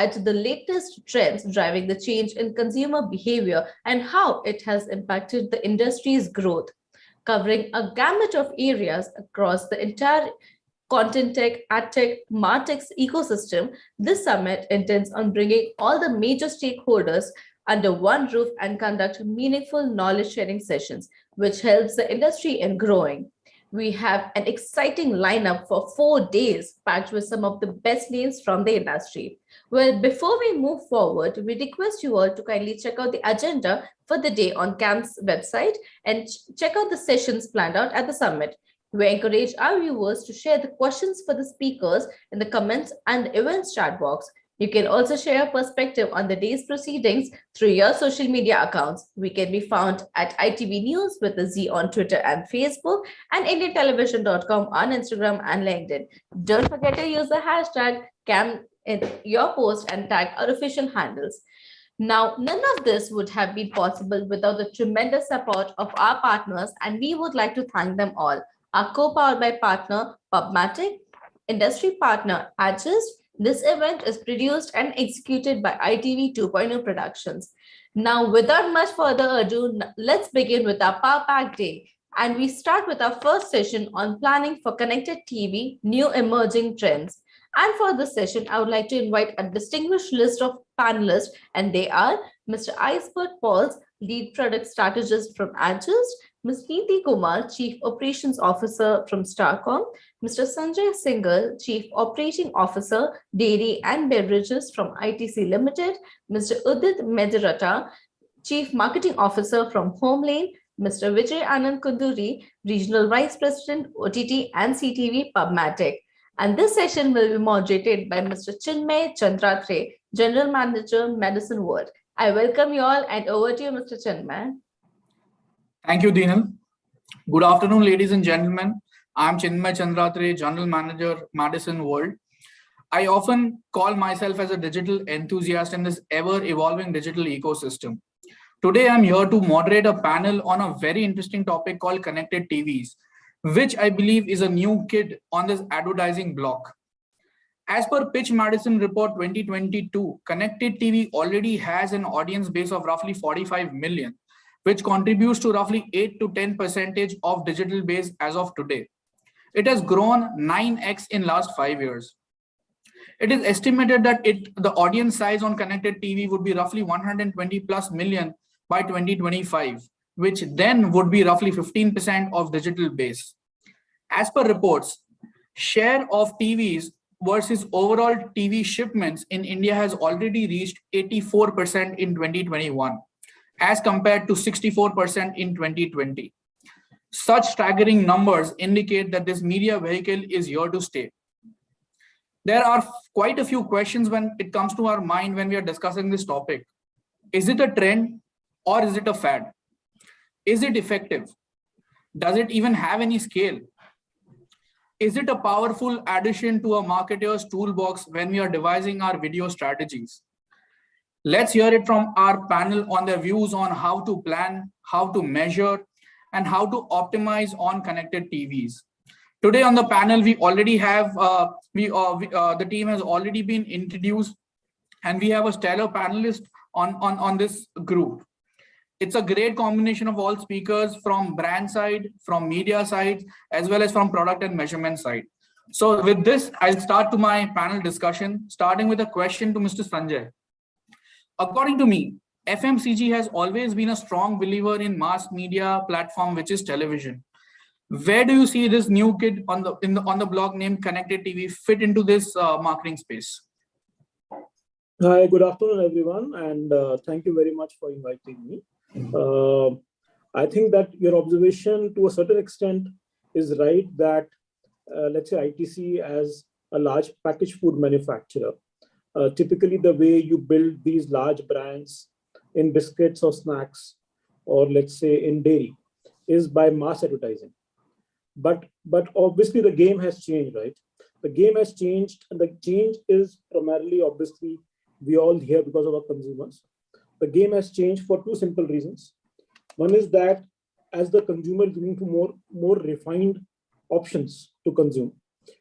at the latest trends driving the change in consumer behavior and how it has impacted the industry's growth. Covering a gamut of areas across the entire ContentTech, AdTech, MarTech's ecosystem, this summit intends on bringing all the major stakeholders under one roof and conduct meaningful knowledge sharing sessions, which helps the industry in growing. We have an exciting lineup for 4 days packed with some of the best names from the industry. Well, before we move forward, we request you all to kindly check out the agenda for the day on CAM's website and check out the sessions planned out at the summit. We encourage our viewers to share the questions for the speakers in the comments and the events chat box. You can also share your perspective on the day's proceedings through your social media accounts. We can be found at ITV News with a Z on Twitter and Facebook and IndianTelevision.com on Instagram and LinkedIn. Don't forget to use the hashtag CAM in your post and tag our official handles. Now, none of this would have been possible without the tremendous support of our partners, and we would like to thank them all. Our co-powered by partner, PubMatic, industry partner, Adjust. This event is produced and executed by ITV 2.0 Productions. Now, without much further ado, let's begin with our Power Pack Day. And we start with our first session on planning for connected TV, new emerging trends. And for this session, I would like to invite a distinguished list of panelists, and they are Mr. Iceberg Pauls, Lead Product Strategist from Adjust, Ms. Neeti Kumar, Chief Operations Officer from Starcom, Mr. Sanjay Singhal, Chief Operating Officer, Dairy and Beverages from ITC Limited, Mr. Udit Medirata, Chief Marketing Officer from Homelane, Mr. Vijay Anand Kunduri, Regional Vice President, OTT and CTV PubMatic. And this session will be moderated by Mr. Chinmay Chandratre, General Manager, Medicine World. I welcome you all and over to you, Mr. Chinmay. Thank you, Deenal. Good afternoon, ladies and gentlemen. I'm Chinmay Chandratre, General Manager, Madison World. I often call myself as a digital enthusiast in this ever-evolving digital ecosystem. Today, I'm here to moderate a panel on a very interesting topic called connected TVs, which I believe is a new kid on this advertising block. As per Pitch Madison Report 2022, connected TV already has an audience base of roughly 45 million, which contributes to roughly 8 to 10% of digital base as of today. It has grown 9x in last 5 years. It is estimated that the audience size on connected TV would be roughly 120 plus million by 2025, which then would be roughly 15% of digital base. As per reports, share of TVs versus overall TV shipments in India has already reached 84% in 2021. As compared to 64% in 2020. Such staggering numbers indicate that this media vehicle is here to stay. There are quite a few questions when it comes to our mind when we are discussing this topic. Is it a trend or is it a fad? Is it effective? Does it even have any scale? Is it a powerful addition to a marketer's toolbox when we are devising our video strategies? Let's hear it from our panel on their views on how to plan, how to measure, and how to optimize on connected TVs. Today on the panel, we already have, the team has already been introduced, and we have a stellar panelist on this group. It's a great combination of all speakers from brand side, from media side, as well as from product and measurement side. So with this, I'll start to my panel discussion, starting with a question to Mr. Sanjay. According to me, FMCG has always been a strong believer in mass media platform, which is television. Where do you see this new kid on the block named Connected TV fit into this marketing space? Hi, good afternoon, everyone, and thank you very much for inviting me. I think that your observation to a certain extent is right that, let's say ITC as a large packaged food manufacturer, typically the way you build these large brands in biscuits or snacks, or let's say in dairy, is by mass advertising. But obviously the game has changed, right? The game has changed, and the change is primarily, obviously, we all hear because of our consumers. The game has changed for two simple reasons. One is that as the consumer is looking for more refined options to consume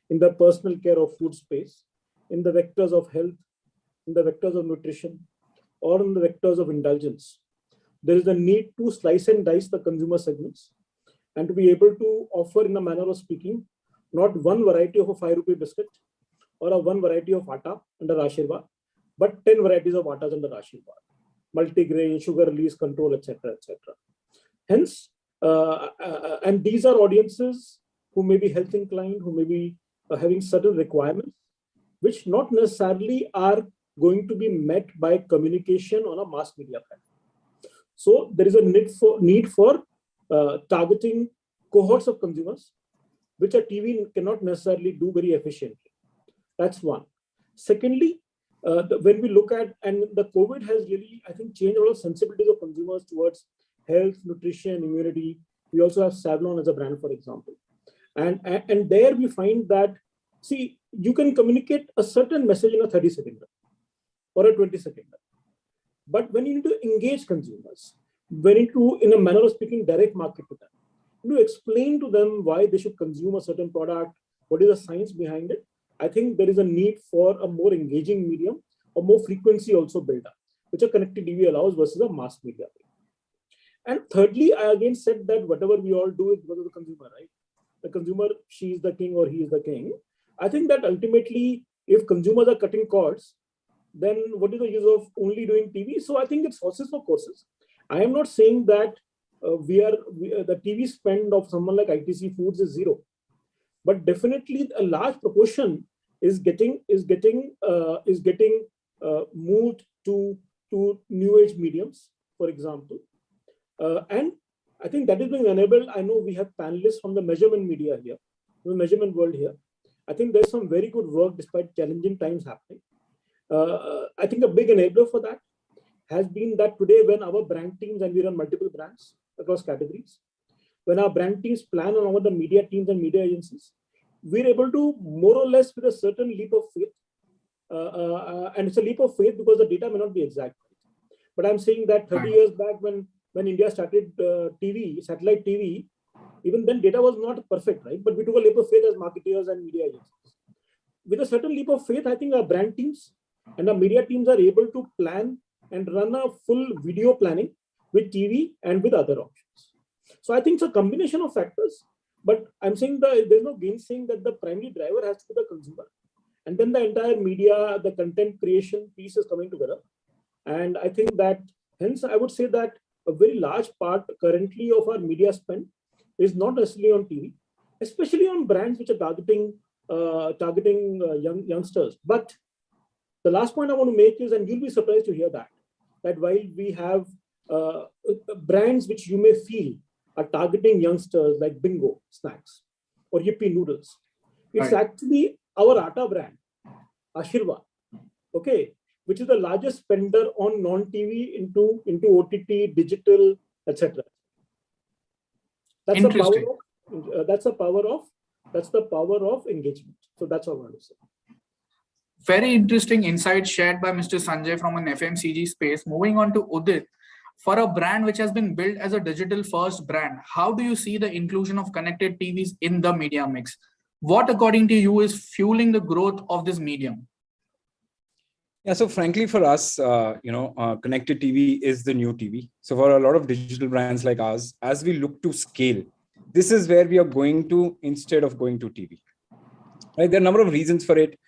in the personal care of food space, in the vectors of health, in the vectors of nutrition, or in the vectors of indulgence, there is a need to slice and dice the consumer segments and to be able to offer, in a manner of speaking, not one variety of a 5 rupee biscuit or a one variety of atta under Ashirvad, but 10 varieties of attas under Ashirvad, multigrain, sugar release control, etc., etc. Hence, and these are audiences who may be health inclined, who may be having certain requirements, which not necessarily are going to be met by communication on a mass media platform. So there is a need for targeting cohorts of consumers, which a TV cannot necessarily do very efficiently. That's one. Secondly, when we look at, and the COVID has really, I think, changed a lot of sensibilities of consumers towards health, nutrition, immunity. We also have Savlon as a brand, for example. And there we find that, see, you can communicate a certain message in a 30-second or a 20-second. But when you need to engage consumers, when you need to, in a manner of speaking, direct market to them, you to explain to them why they should consume a certain product, what is the science behind it, I think there is a need for a more engaging medium, or more frequency also built up, which a connected TV allows versus a mass media. And thirdly, I again said that whatever we all do is because of the consumer, right? The consumer, she is the king or he is the king. I think that ultimately, if consumers are cutting cords, then what is the use of only doing TV? So I think it's horses for courses. I am not saying that the TV spend of someone like ITC Foods is zero, but definitely a large proportion is getting moved to new age mediums, for example, and I think that is being enabled. I know we have panelists from the measurement media here, the measurement world here. I think there's some very good work despite challenging times happening. I think a big enabler for that has been that today, when our brand teams, and we run multiple brands across categories, when our brand teams plan along with the media teams and media agencies, we're able to more or less, with a certain leap of faith, and it's a leap of faith because the data may not be exact. But I'm saying that 30 years back, when India started TV, satellite TV, even then data was not perfect, right? But we took a leap of faith as marketeers and media agencies. With a certain leap of faith, I think our brand teams and our media teams are able to plan and run a full video planning with TV and with other options. So I think it's a combination of factors, but I'm saying there's no gainsaying that the primary driver has to be the consumer. And then the entire media, the content creation piece is coming together. And I think that, hence, I would say that a very large part currently of our media spend is not necessarily on TV, especially on brands which are targeting youngsters. But the last point I want to make is, and you'll be surprised to hear that while we have brands which you may feel are targeting youngsters like Bingo snacks or Yippee noodles, it's actually our Atta brand, Ashirvad, okay, which is the largest spender on non-TV into OTT, digital, etc. That's the power of engagement. So that's all I want to say. Very interesting insight shared by Mr. Sanjay from an FMCG space. Moving on to Udit, for a brand which has been built as a digital first brand, how do you see the inclusion of connected TVs in the media mix? What, according to you, is fueling the growth of this medium? Yeah, so frankly, for us, connected TV is the new TV. So for a lot of digital brands like ours, as we look to scale, this is where we are going to instead of going to TV. Right? There are a number of reasons for it,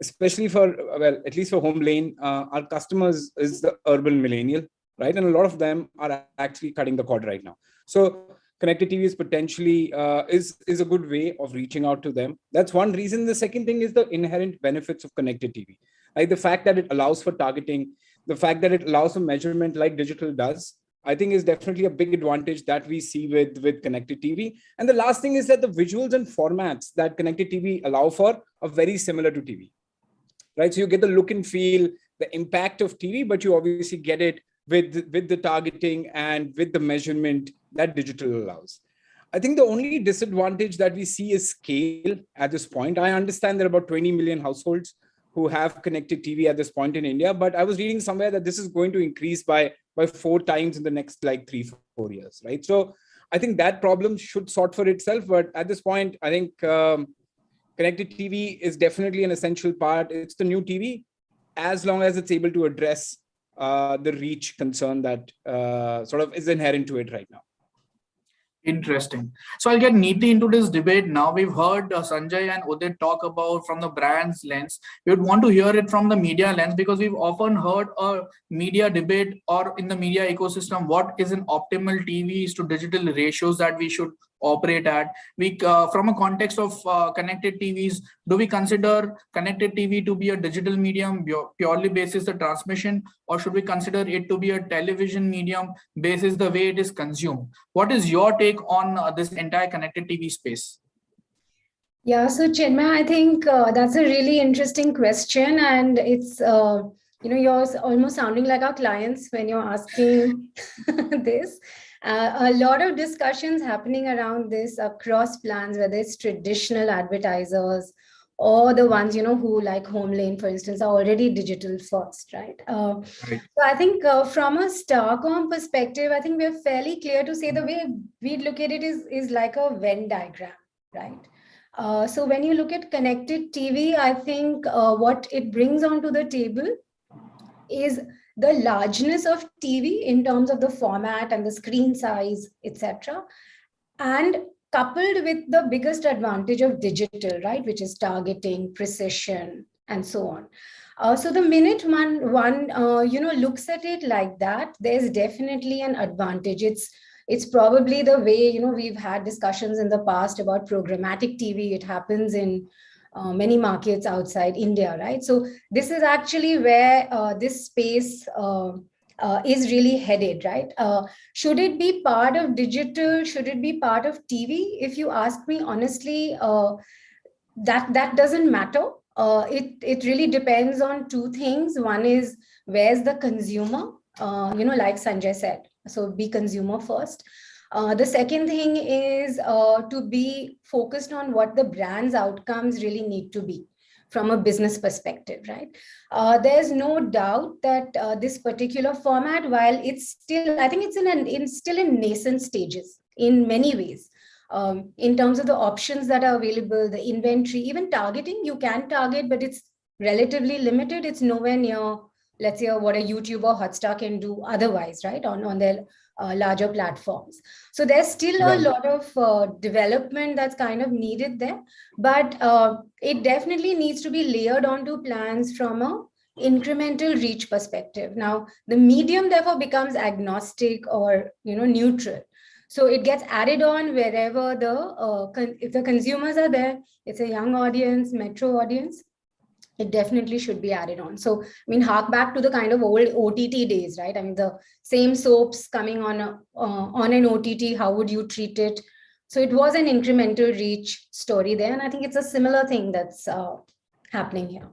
especially at least for home lane, our customers is the urban millennial, right? And a lot of them are actually cutting the cord right now. So connected TV is potentially is a good way of reaching out to them. That's one reason. The second thing is the inherent benefits of connected TV. Like the fact that it allows for targeting, the fact that it allows for measurement like digital does, I think is definitely a big advantage that we see with connected TV. And the last thing is that the visuals and formats that connected TV allow for are very similar to TV, right? So you get the look and feel, the impact of TV, but you obviously get it with the targeting and with the measurement that digital allows. I think the only disadvantage that we see is scale at this point. I understand there are about 20 million households who have connected TV at this point in India, but I was reading somewhere that this is going to increase by 4 times in the next 3-4 years, right? So I think that problem should sort for itself. But at this point, I think connected TV is definitely an essential part. It's the new TV. as long as it's able to address the reach concern that sort of is inherent to it right now. Interesting. So I'll get neatly into this debate now. We've heard Sanjay and Udit talk about from the brand's lens. We would want to hear it from the media lens, because we've often heard a media debate or in the media ecosystem, what is an optimal TVs to digital ratios that we should operate at. We from a context of connected TVs, do we consider connected TV to be a digital medium purely basis the transmission, or should we consider it to be a television medium basis the way it is consumed? What is your take on this entire connected TV space? Yeah, so Chinmay, I think that's a really interesting question, and it's you're almost sounding like our clients when you're asking this. A lot of discussions happening around this across plans, whether it's traditional advertisers or the ones who, like Homelane, for instance, are already digital first, right? Right. So I think from a Starcom perspective, I think we're fairly clear to say the way we look at it is like a Venn diagram, right? So when you look at connected TV, I think what it brings onto the table is the largeness of TV in terms of the format and the screen size, etc., and coupled with the biggest advantage of digital, right, which is targeting, precision, and so on. So the minute one looks at it like that, there's definitely an advantage. It's probably the way we've had discussions in the past about programmatic TV. It happens in many markets outside India, right? So this is actually where this space is really headed, right? Should it be part of digital? Should it be part of TV? If you ask me honestly, that doesn't matter. It really depends on two things. One is, where's the consumer? Like Sanjay said, so be consumer first. The second thing is to be focused on what the brand's outcomes really need to be from a business perspective, right? There's no doubt that this particular format, while it's still, I think it's still in nascent stages in many ways. In terms of the options that are available, the inventory, even targeting, you can target, but it's relatively limited. It's nowhere near, let's say, what a YouTube or Hotstar can do otherwise, right, on their larger platforms. So there's still a lot of development that's kind of needed there, but it definitely needs to be layered onto plans from a incremental reach perspective. Now, the medium therefore becomes agnostic or neutral. So it gets added on wherever if the consumers are there, it's a young audience, metro audience, it definitely should be added on. So, I mean, hark back to the kind of old OTT days, right? I mean, the same soaps coming on an OTT, how would you treat it? So it was an incremental reach story there. And I think it's a similar thing that's happening here.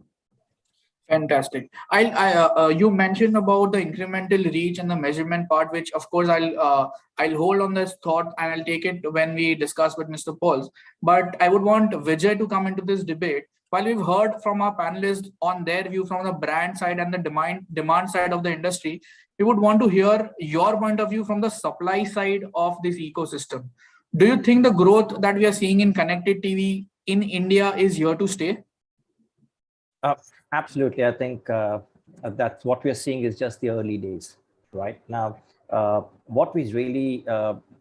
Fantastic. You mentioned about the incremental reach and the measurement part, which of course I'll hold on this thought and I'll take it when we discuss with Mr. Pauls. But I would want Vijay to come into this debate. While we've heard from our panelists on their view from the brand side and the demand side of the industry, we would want to hear your point of view from the supply side of this ecosystem. Do you think the growth that we are seeing in connected TV in India is here to stay? Absolutely. I think that's what we are seeing is just the early days right now. What we really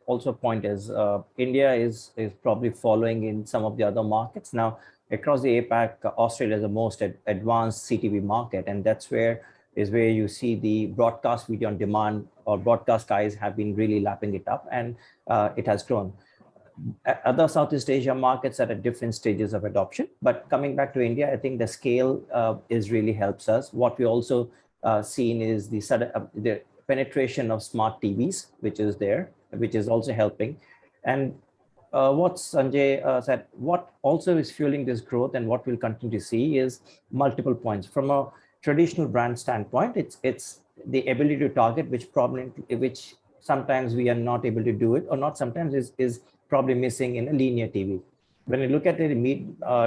also point is India is probably following in some of the other markets. Now, across the APAC, Australia is the most advanced CTV market, and that's where you see the broadcast video on demand or broadcast guys have been really lapping it up, and it has grown. Other Southeast Asia markets are at different stages of adoption, but coming back to India, I think the scale is really helps us. What we also seen is the penetration of smart TVs, which is also helping. And what Sanjay said, what also is fueling this growth and what we'll continue to see is multiple points. From a traditional brand standpoint, it's the ability to target, which sometimes we are not able to do it, or not sometimes is probably missing in a linear TV. When you look at the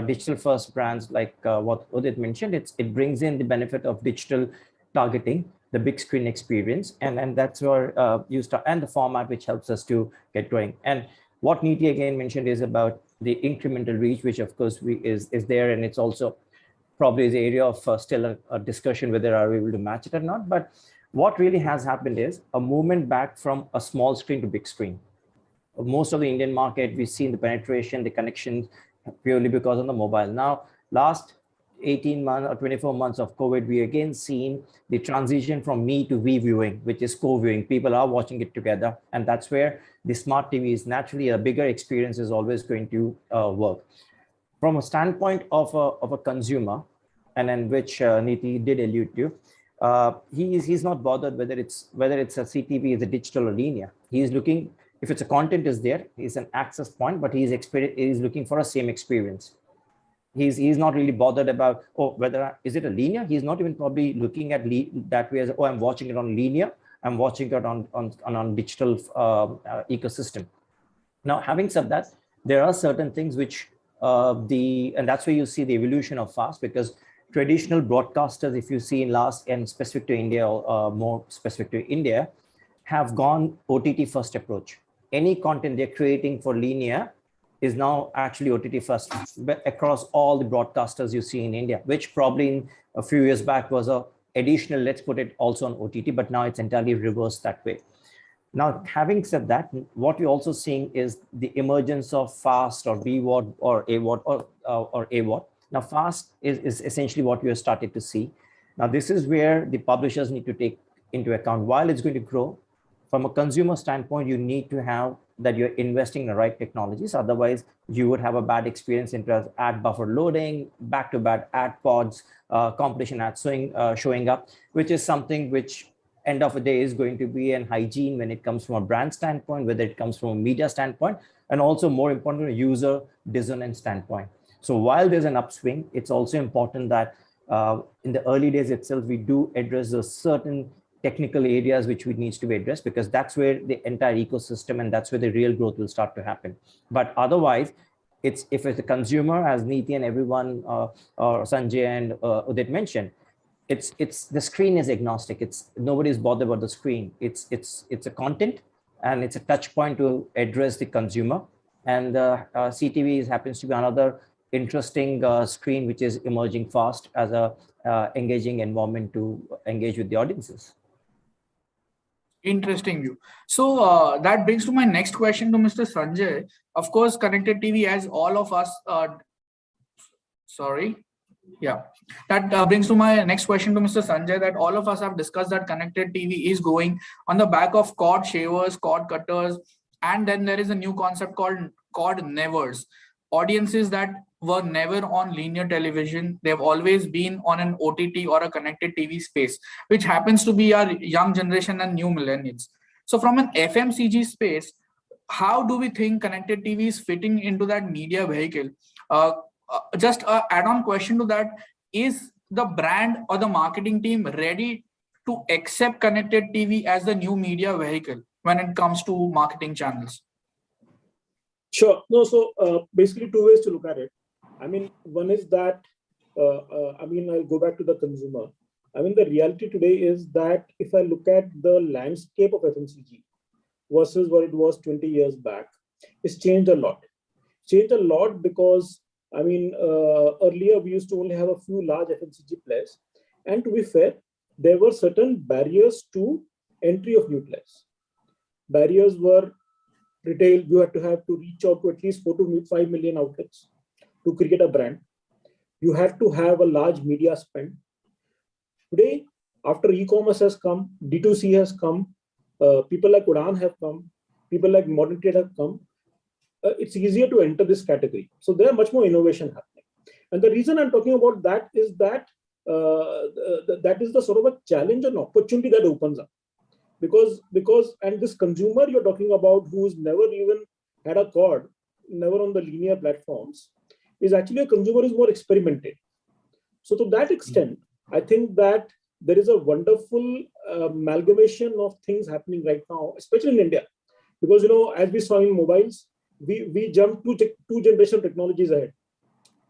digital first brands like what Udit mentioned, it brings in the benefit of digital targeting, the big screen experience, and that's where you start, and the format which helps us to get going. And what Niti again mentioned is about the incremental reach, which of course is there, and it's also probably is the area of still a discussion whether are we able to match it or not. But what really has happened is a movement back from a small screen to big screen. Most of the Indian market, we've seen the penetration, the connections purely because of the mobile. Now, last 18 months or 24 months of COVID, we again seen the transition from me to we viewing, which is co-viewing. People are watching it together. And that's where the smart TV is naturally a bigger experience is always going to work. From a standpoint of a consumer, and in which Niti did allude to, he's not bothered whether it's a CTV, is a digital or linear. He's looking, if it's a content is there, he's an access point, but he's looking for a same experience. He's not really bothered about, oh, whether is it a linear. He's not even probably looking at that way as, oh, I'm watching it on linear, I'm watching it on digital ecosystem. Now, having said that, there are certain things which and that's where you see the evolution of FAST, because traditional broadcasters, if you see in last and specific to India, more specific to India, have gone OTT first approach. Any content they're creating for linear is now actually OTT first across all the broadcasters you see in India, which probably in a few years back was a additional, let's put it also on OTT, but now it's entirely reversed that way. Now, having said that, what we're also seeing is the emergence of FAST or BVOD or AVOD or AVOD. Now, FAST is essentially what we have started to see. Now, this is where the publishers need to take into account, while it's going to grow, from a consumer standpoint, you need to have that you're investing in the right technologies. Otherwise, you would have a bad experience in terms of ad buffer loading, back-to-back ad pods, competition ads showing up, which is something which end of the day is going to be an hygiene when it comes from a brand standpoint, whether it comes from a media standpoint, and also more importantly, user dissonance standpoint. So while there's an upswing, it's also important that in the early days itself, we do address the certain technical areas which needs to be addressed, because that's where the entire ecosystem and that's where the real growth will start to happen. But otherwise, if it's a consumer, as Niti and everyone or Sanjay and Udit mentioned, it's the screen is agnostic. Nobody's bothered about the screen. It's a content and it's a touch point to address the consumer. And CTV happens to be another interesting screen which is emerging fast as a engaging environment to engage with the audiences. Interesting view. So that brings to my next question to Mr. Sanjay. Of course, connected TV, as all of us, that brings to my next question to Mr. Sanjay, that all of us have discussed that connected TV is going on the back of cord shavers, cord cutters, and then there is a new concept called cord nevers. Audiences that were never on linear television, they've always been on an OTT or a connected TV space, which happens to be our young generation and new millennials. So from an FMCG space, how do we think connected TV is fitting into that media vehicle? Just an add-on question to that, is the brand or the marketing team ready to accept connected TV as the new media vehicle when it comes to marketing channels? Sure. No, so basically two ways to look at it. I mean, one is that, I'll go back to the consumer. I mean, the reality today is that if I look at the landscape of FMCG versus what it was 20 years back, it's changed a lot. Changed a lot because, earlier we used to only have a few large FMCG players. And to be fair, there were certain barriers to entry of new players. Barriers were retail. You had to reach out to at least 4 to 5 million outlets to create a brand. You have to have a large media spend. Today, after e-commerce has come, D2C has come, people like Udaan have come, people like MarTech have come, it's easier to enter this category. So there's much more innovation happening. And the reason I'm talking about that is that that is the sort of a challenge and opportunity that opens up. Because this consumer you're talking about, who's never even had a cord, never on the linear platforms, is actually a consumer who's more experimented. So to that extent, I think that there is a wonderful amalgamation of things happening right now, especially in India. Because, as we saw in mobiles, we jumped two generation technologies ahead,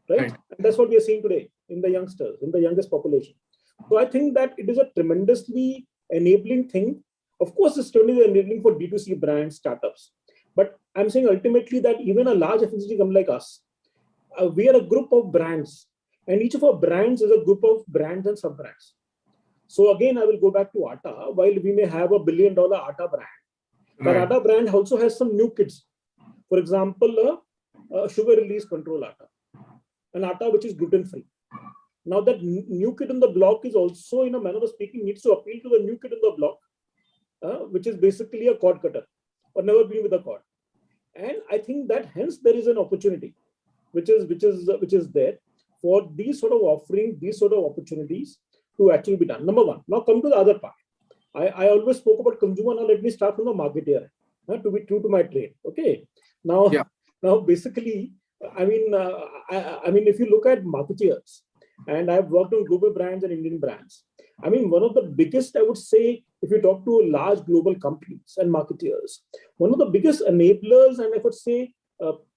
right? And that's what we are seeing today in the youngsters, in the youngest population. So I think that it is a tremendously enabling thing. Of course, it's totally enabling for D2C brands, startups. But I'm saying ultimately that even a large FMCG company like us, we are a group of brands And each of our brands is a group of brands and sub-brands. So again, I will go back to Atta. While we may have $1 billion Atta brand, that Atta brand also has some new kits. For example, a sugar release control Atta, an Atta which is gluten-free. Now that new kid on the block is also, in a manner of speaking, needs to appeal to the new kid on the block, which is basically a cord cutter or never been with a cord. And I think that hence there is an opportunity, which is there for these sort of offering, these sort of opportunities to actually be done. Number one. Now come to the other part. I always spoke about consumer. Now let me start from the marketer, to be true to my trade. Okay. Now, now basically, I mean, if you look at marketeers, and I've worked on global brands and Indian brands. I mean, one of the biggest, I would say, if you talk to large global companies and marketeers, one of the biggest enablers and I would say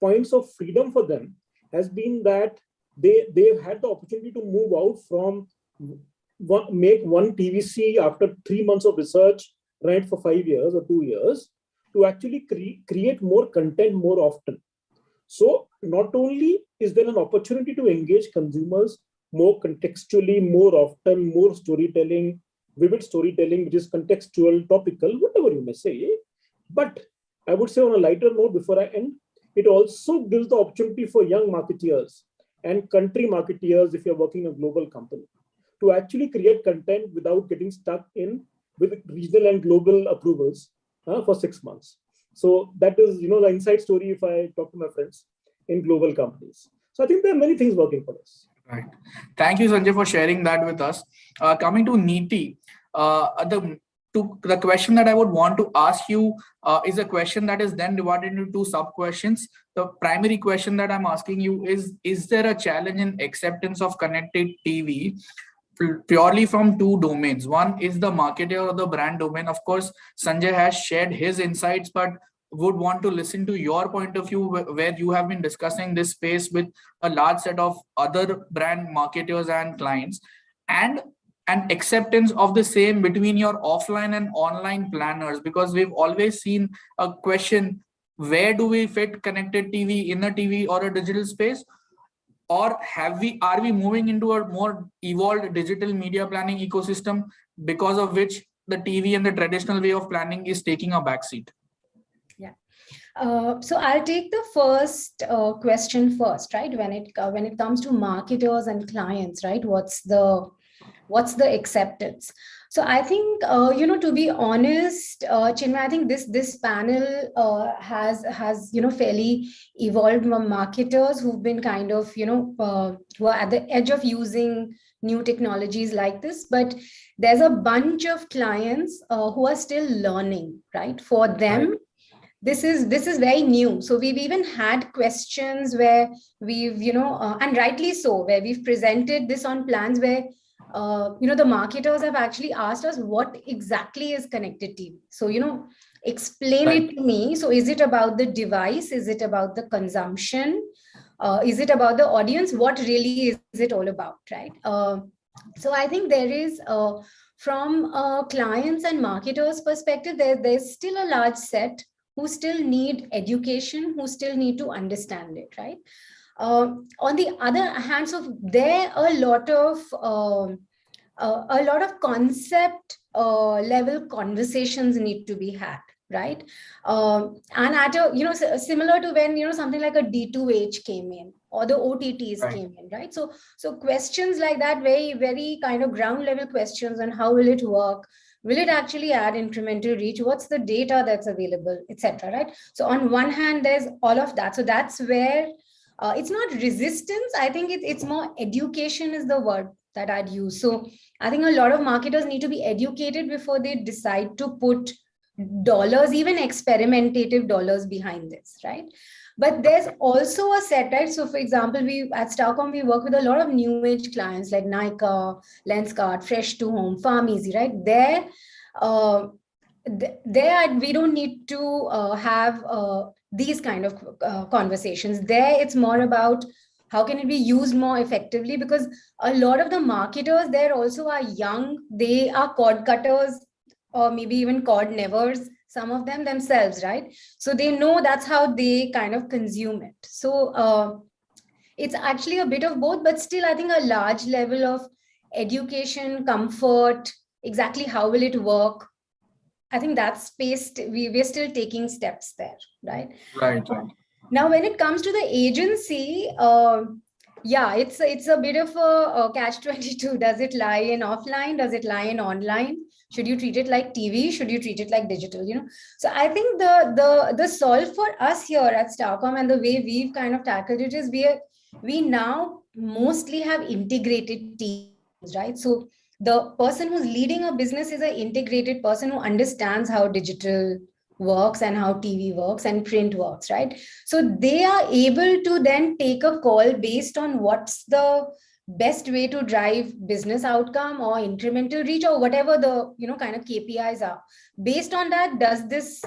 points of freedom for them has been that they've had the opportunity to move out from make one TVC after 3 months of research, right, for 5 years or 2 years, to actually create more content more often. So not only is there an opportunity to engage consumers more contextually, more often, more storytelling, vivid storytelling, which is contextual, topical, whatever you may say. But I would say on a lighter note before I end, it also gives the opportunity for young marketeers and country marketeers, if you're working in a global company, to actually create content without getting stuck in with regional and global approvals for 6 months. So that is, the inside story if I talk to my friends in global companies. So I think there are many things working for us. Right. Thank you, Sanjay, for sharing that with us. Coming to Neeti, the question that I would want to ask you is a question that is then divided into 2 sub-questions. The primary question that I'm asking you is there a challenge in acceptance of connected TV purely from 2 domains? One is the marketer or the brand domain. Of course, Sanjay has shared his insights, but would want to listen to your point of view where you have been discussing this space with a large set of other brand marketers and clients, and an acceptance of the same between your offline and online planners, because we've always seen a question, where do we fit connected TV in a TV or a digital space? Or are we moving into a more evolved digital media planning ecosystem because of which the TV and the traditional way of planning is taking a backseat? So I'll take the first question first, right? When it comes to marketers and clients, right? What's the acceptance? So I think to be honest, Chinmay, I think this panel has fairly evolved marketers who've been kind of who are at the edge of using new technologies like this, but there's a bunch of clients who are still learning, right? For them. Right. This is very new. So we've even had questions where we've, and rightly so, where we've presented this on plans where, the marketers have actually asked us what exactly is connected TV. So, explain it to me. So is it about the device? Is it about the consumption? Is it about the audience? What really is it all about, right? So I think there is, from clients and marketers' perspective, there's still a large set who still need education, who still need to understand it, right? On the other hand, so there are a lot of concept level conversations need to be had, right? And at a, similar to when, something like a D2H came in or the OTTs came in, right? So questions like that, very, very kind of ground level questions on how will it work? Will it actually add incremental reach? What's the data that's available, etc. Right? So on one hand, there's all of that. So that's where it's not resistance. I think it's more education is the word that I'd use. So I think a lot of marketers need to be educated before they decide to put dollars, even experimentative dollars behind this, right? But there's also a set, right? So for example, we at Starcom, we work with a lot of new age clients like Nykaa, Lenskart, Fresh to Home, Farm Easy, right? There, we don't need to have these kind of conversations. There, it's more about how can it be used more effectively, because a lot of the marketers there also are young. They are cord cutters or maybe even cord nevers, some of them themselves, right? So they know that's how they kind of consume it. So it's actually a bit of both, but still I think a large level of education, comfort, exactly how will it work. I think that space, we're still taking steps there, right? Right. Now, when it comes to the agency, yeah, it's a bit of a catch-22. Does it lie in offline? Does it lie in online? Should you treat it like TV? Should you treat it like digital? So I think the solve for us here at Starcom and the way we've kind of tackled it is we now mostly have integrated teams, right? So the person who's leading a business is an integrated person who understands how digital works and how TV works and print works, right? So they are able to then take a call based on what's the best way to drive business outcome or incremental reach or whatever the kind of KPIs are. Based on that, does this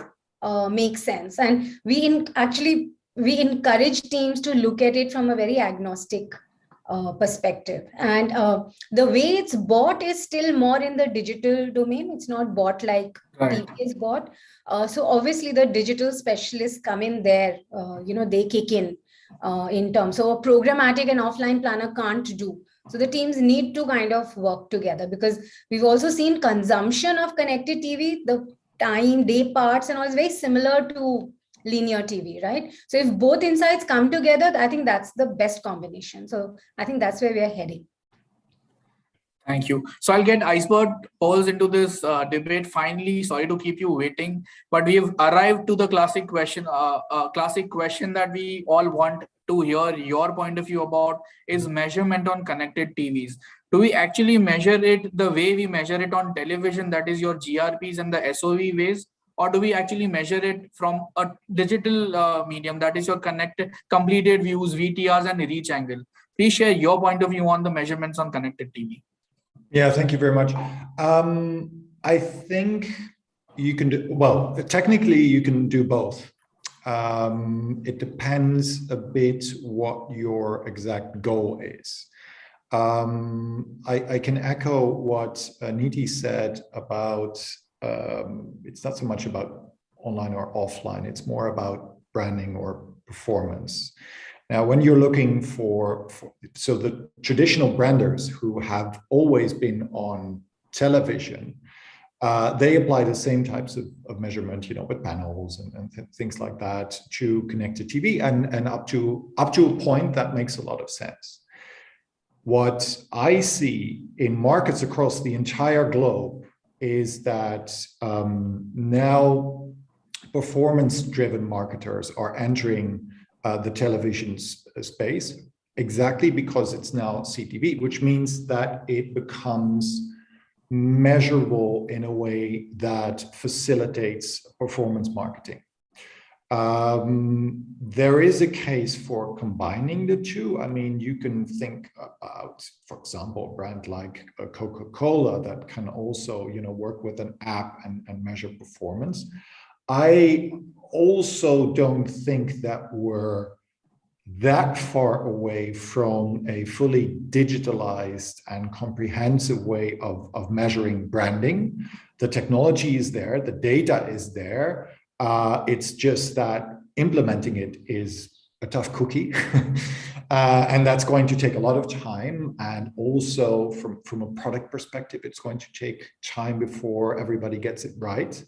make sense? And actually we encourage teams to look at it from a very agnostic perspective. And the way it's bought is still more in the digital domain. It's not bought like TV is bought. So obviously the digital specialists come in there, they kick in terms. So a programmatic and offline planner can't do. So the teams need to kind of work together, because we've also seen consumption of connected TV, the time, day parts and all is very similar to linear TV, right? So if both insights come together, I think that's the best combination. So I think that's where we are heading. Thank you. So I'll get Iceberg Pulse into this debate finally. Sorry to keep you waiting, but we have arrived to the classic question that we all want to hear your point of view about is measurement on connected TVs. Do we actually measure it the way we measure it on television, that is your GRPs and the SOV ways? Or do we actually measure it from a digital medium, that is your connected, completed views, VTRs and reach angle? Please share your point of view on the measurements on connected TV. Yeah, thank you very much. I think you can do, well, technically you can do both. It depends a bit what your exact goal is. I can echo what Niti said about, it's not so much about online or offline, it's more about branding or performance. Now, when you're looking for so the traditional branders who have always been on television, they apply the same types of measurement, with panels and things like that to connected TV, and up to a point that makes a lot of sense. What I see in markets across the entire globe is that now performance-driven marketers are entering the television space, exactly because it's now CTV, which means that it becomes measurable in a way that facilitates performance marketing. There is a case for combining the two. I mean, you can think about, for example, a brand like Coca-Cola that can also, work with an app and measure performance. I also don't think that we're that far away from a fully digitalized and comprehensive way of measuring branding. The technology is there, the data is there. It's just that implementing it is a tough cookie. And that's going to take a lot of time. And also from a product perspective, it's going to take time before everybody gets it right.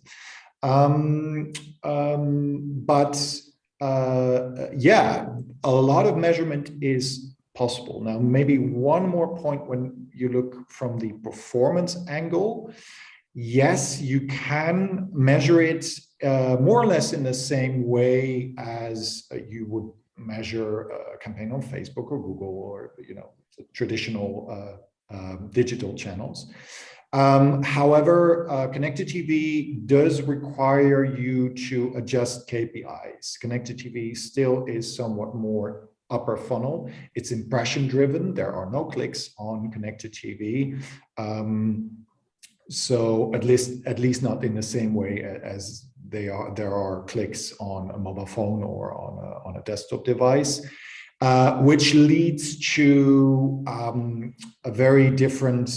Yeah, a lot of measurement is possible. Now, maybe one more point when you look from the performance angle. Yes, you can measure it more or less in the same way as you would measure a campaign on Facebook or Google or traditional digital channels. However, connected TV does require you to adjust KPIs. Connected TV still is somewhat more upper funnel. It's impression driven. There are no clicks on connected TV. So at least not in the same way as there are clicks on a mobile phone or on a desktop device, which leads to a very different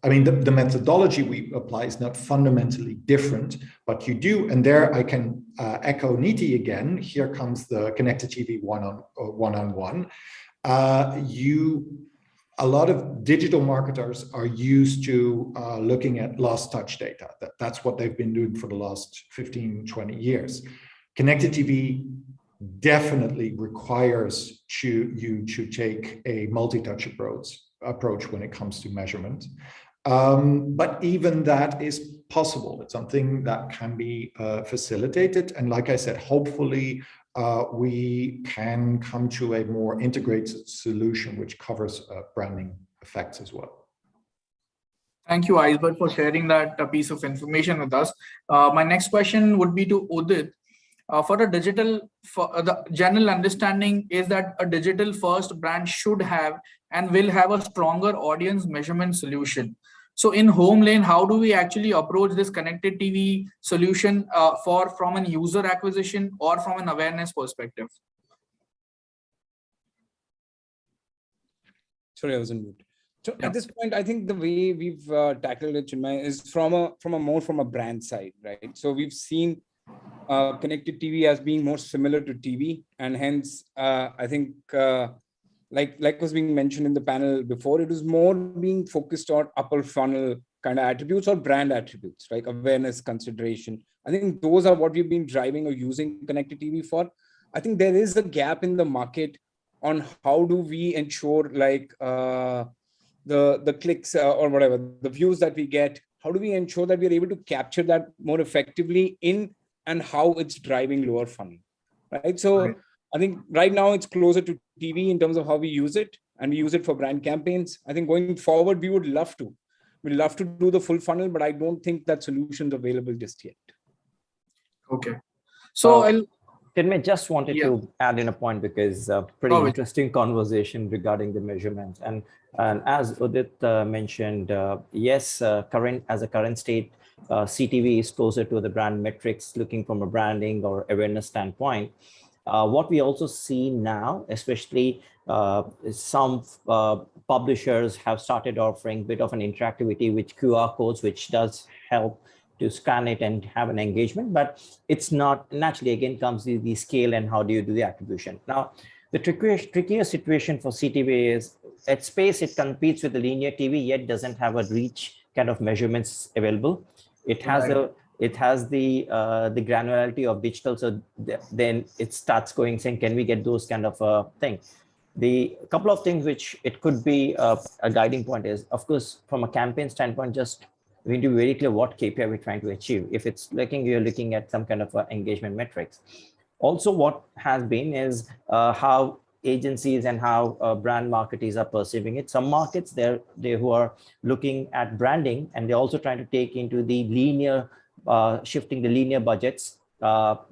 I mean, the methodology we apply is not fundamentally different, but you do, and there I can echo Niti again. Here comes the connected TV one-on-one. A lot of digital marketers are used to looking at last touch data. That's what they've been doing for the last 15, 20 years. Connected TV definitely requires you to take a multi-touch approach when it comes to measurement. But even that is possible. It's something that can be facilitated. And like I said, hopefully we can come to a more integrated solution which covers branding effects as well. Thank you, Isbert, for sharing that piece of information with us. My next question would be to Udit. For the general understanding is that a digital first brand should have and will have a stronger audience measurement solution. So in home lane, how do we actually approach this connected TV solution from an user acquisition or from an awareness perspective? Sorry, I was on mute. So at this point, I think the way we've tackled it, Chinmay, is from a brand side, right? So we've seen connected TV as being more similar to TV, and hence I think like was being mentioned in the panel before, it was more being focused on upper funnel kind of attributes or brand attributes, like awareness, consideration. I think those are what we've been driving or using connected TV for. I think there is a gap in the market on how do we ensure like the clicks or whatever, the views that we get, how do we ensure that we are able to capture that more effectively in and how it's driving lower funnel, right? So I think right now it's closer to TV in terms of how we use it, and we use it for brand campaigns. I think going forward, we'd love to do the full funnel, but I don't think that solution's available just yet. Okay. So Chinmay just wanted to add in a point because pretty interesting conversation regarding the measurement. And as Udit mentioned, yes, as a current state, CTV is closer to the brand metrics, looking from a branding or awareness standpoint. What we also see now, especially some publishers have started offering a bit of an interactivity with QR codes, which does help to scan it and have an engagement, but it's not naturally, again, comes the scale and how do you do the attribution. Now, the trickier situation for CTV is at space, it competes with the linear TV, yet doesn't have a reach kind of measurements available. It has the granularity of digital. So then it starts saying, can we get those kind of thing? The couple of things which it could be a guiding point is, of course, from a campaign standpoint, just we need to be very clear what KPI we're trying to achieve. If it's you're looking at some kind of engagement metrics. Also, what has been is how agencies and how brand marketers are perceiving it. Some markets, they who are looking at branding, and they're also trying to take into the linear, shifting the linear budgets.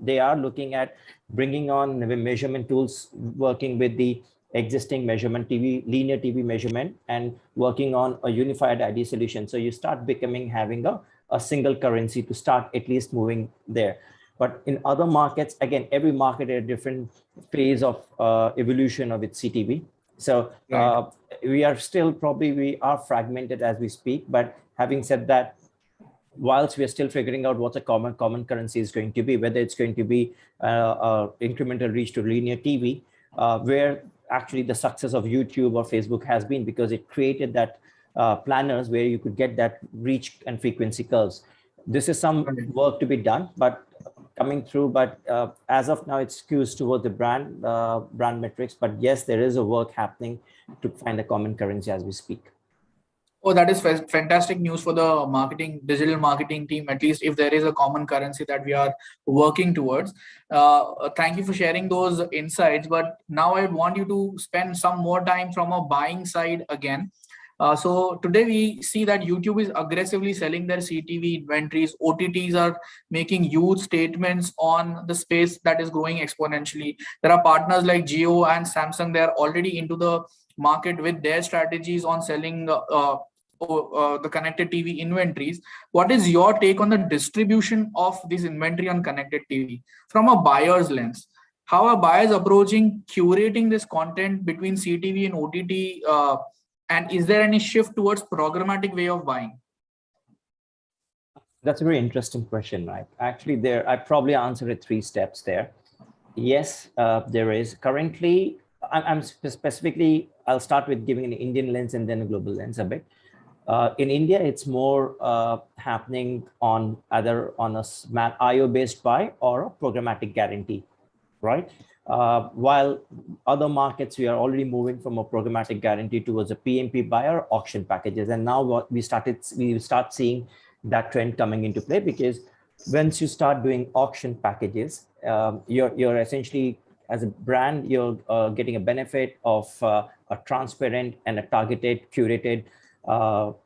They are looking at bringing on measurement tools, working with the existing measurement linear TV measurement, and working on a unified ID solution. So you start having a single currency to start at least moving there. But in other markets, again, every market at a different phase of evolution of its CTV. So we are still we are fragmented as we speak. But having said that, whilst we are still figuring out what the common currency is going to be, whether it's going to be incremental reach to linear TV, where actually the success of YouTube or Facebook has been, because it created that planners where you could get that reach and frequency curves. This is some work to be done, but coming through. But as of now, it skews towards the brand metrics. But yes, there is a work happening to find a common currency as we speak. Oh, that is fantastic news for the digital marketing team, at least if there is a common currency that we are working towards. Thank you for sharing those insights. But now I want you to spend some more time from a buying side again. So today we see that YouTube is aggressively selling their CTV inventories. OTTs are making huge statements on the space that is growing exponentially. There are partners like Jio and Samsung. They are already into the market with their strategies on selling the connected TV inventories. What is your take on the distribution of this inventory on connected TV from a buyer's lens? How are buyers approaching curating this content between CTV and OTT And is there any shift towards programmatic way of buying? That's a very interesting question, right? Actually, I probably answered it 3 steps there. Yes, there is. Currently, I'm specifically, I'll start with giving an Indian lens and then a global lens a bit. In India, it's more happening on either on a IO-based buy or a programmatic guarantee, right? While other markets, we are already moving from a programmatic guarantee towards a PMP buy or auction packages. And now what we start seeing that trend coming into play, because once you start doing auction packages, you're essentially, as a brand, you're getting a benefit of a transparent and a targeted, curated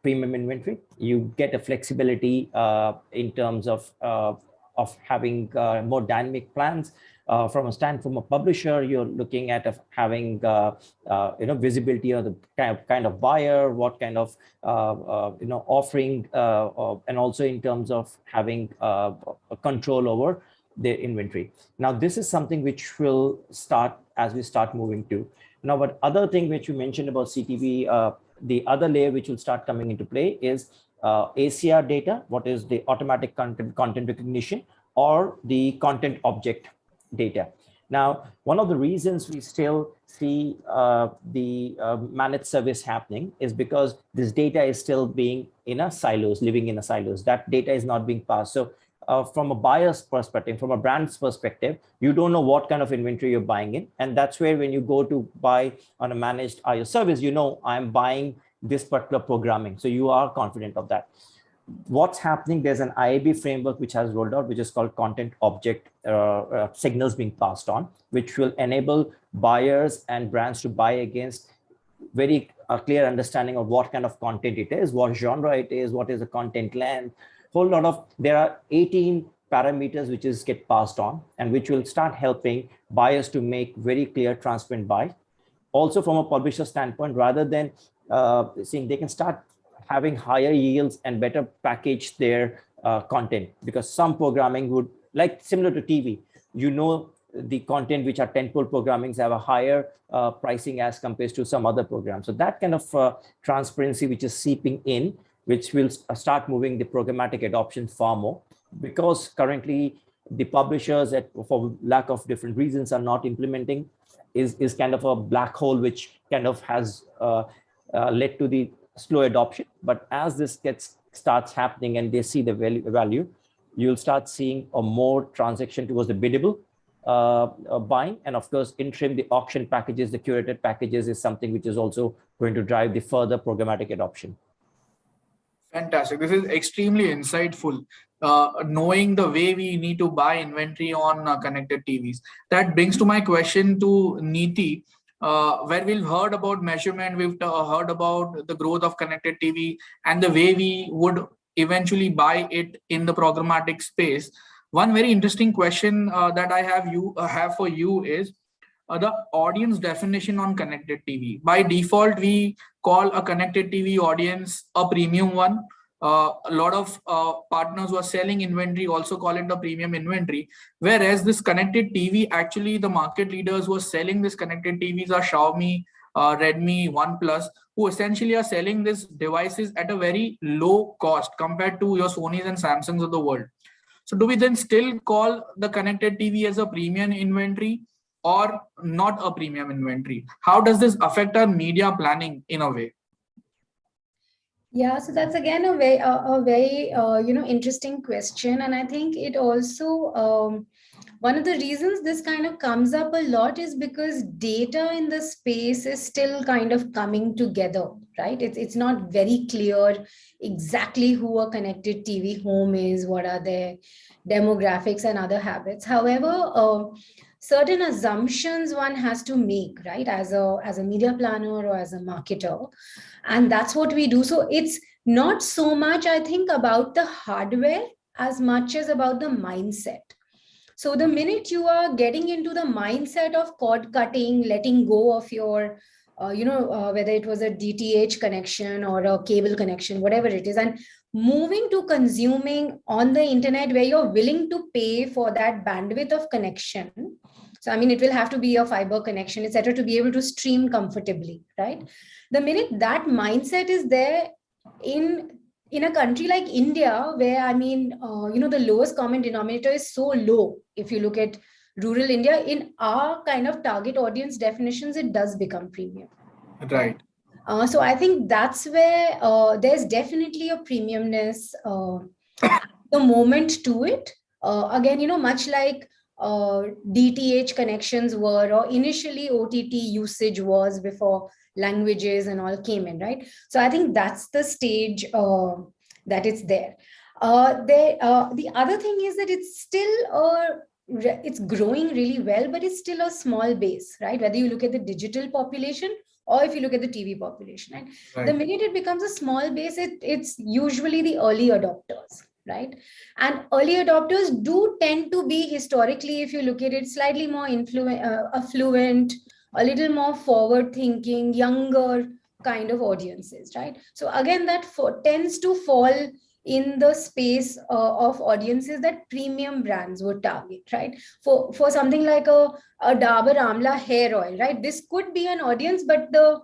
premium inventory. You get a flexibility in terms of having more dynamic plans. From a publisher, you're looking at having visibility of the kind of buyer, what kind of offering, and also in terms of having control over their inventory. Now, this is something which will start as we start moving to. Now, but other thing which you mentioned about CTV, the other layer which will start coming into play is ACR data, what is the automatic content recognition, or the content object data. Now, one of the reasons we still see the managed service happening is because this data is still being living in a silos. That data is not being passed. So from a buyer's perspective, from a brand's perspective, you don't know what kind of inventory you're buying in. And that's where when you go to buy on a managed IO service, I'm buying this particular programming. So you are confident of that. What's happening, there's an IAB framework which has rolled out, which is called content object signals being passed on, which will enable buyers and brands to buy against very clear understanding of what kind of content it is, what genre it is, what is the content length, there are 18 parameters which get passed on, and which will start helping buyers to make very clear, transparent buy. Also from a publisher standpoint, rather than seeing, they can start having higher yields and better package their content, because some programming would, like similar to TV, the content which are tentpole programmings have a higher pricing as compared to some other programs. So that kind of transparency which is seeping in, which will start moving the programmatic adoption far more, because currently the publishers, for lack of different reasons, are not implementing, is kind of a black hole, which kind of has led to the slow adoption. But as this starts happening and they see the value, you'll start seeing a more transaction towards the biddable buying. And of course, interim, the auction packages, the curated packages is something which is also going to drive the further programmatic adoption. Fantastic. This is extremely insightful. Knowing the way we need to buy inventory on connected TVs. That brings to my question to Neeti, where we've heard about measurement, we've heard about the growth of connected TV and the way we would eventually buy it in the programmatic space. One very interesting question that I have for you is the audience definition on connected TV. By default, we call a connected TV audience a premium one. A lot of partners who are selling inventory also call it the premium inventory. Whereas this connected TV, actually the market leaders who are selling this connected TVs are Xiaomi, Redmi, OnePlus, who essentially are selling these devices at a very low cost compared to your Sonys and Samsungs of the world. So do we then still call the connected TV as a premium inventory or not a premium inventory? How does this affect our media planning in a way? Yeah, so that's again a very interesting question, and I think it also one of the reasons this kind of comes up a lot is because data in the space is still kind of coming together, right? It's not very clear exactly who a connected TV home is, what are their demographics and other habits. However, certain assumptions one has to make, right, as a media planner or as a marketer. And that's what we do. So it's not so much, I think, about the hardware as much as about the mindset. So the minute you are getting into the mindset of cord cutting, letting go of your, whether it was a DTH connection or a cable connection, whatever it is, and moving to consuming on the internet where you're willing to pay for that bandwidth of connection. So, I mean, it will have to be a fiber connection, etc., to be able to stream comfortably, right? The minute that mindset is there in a country like India, where, I mean, the lowest common denominator is so low. If you look at rural India, in our kind of target audience definitions, it does become premium. Right. So I think that's where there's definitely a premiumness the moment to it. Again, much like DTH connections were, or initially OTT usage was before languages and all came in, right? So I think that's the stage that it's there. The other thing is that it's still it's growing really well, but it's still a small base, right? Whether you look at the digital population or if you look at the TV population, right? Right. The minute it becomes a small base, it's usually the early adopters, right? And early adopters do tend to be historically, if you look at it, slightly more affluent, a little more forward thinking, younger kind of audiences, right? So again, that tends to fall in the space of audiences that premium brands would target, right? For something like a Dabur Amla hair oil, right? This could be an audience, but the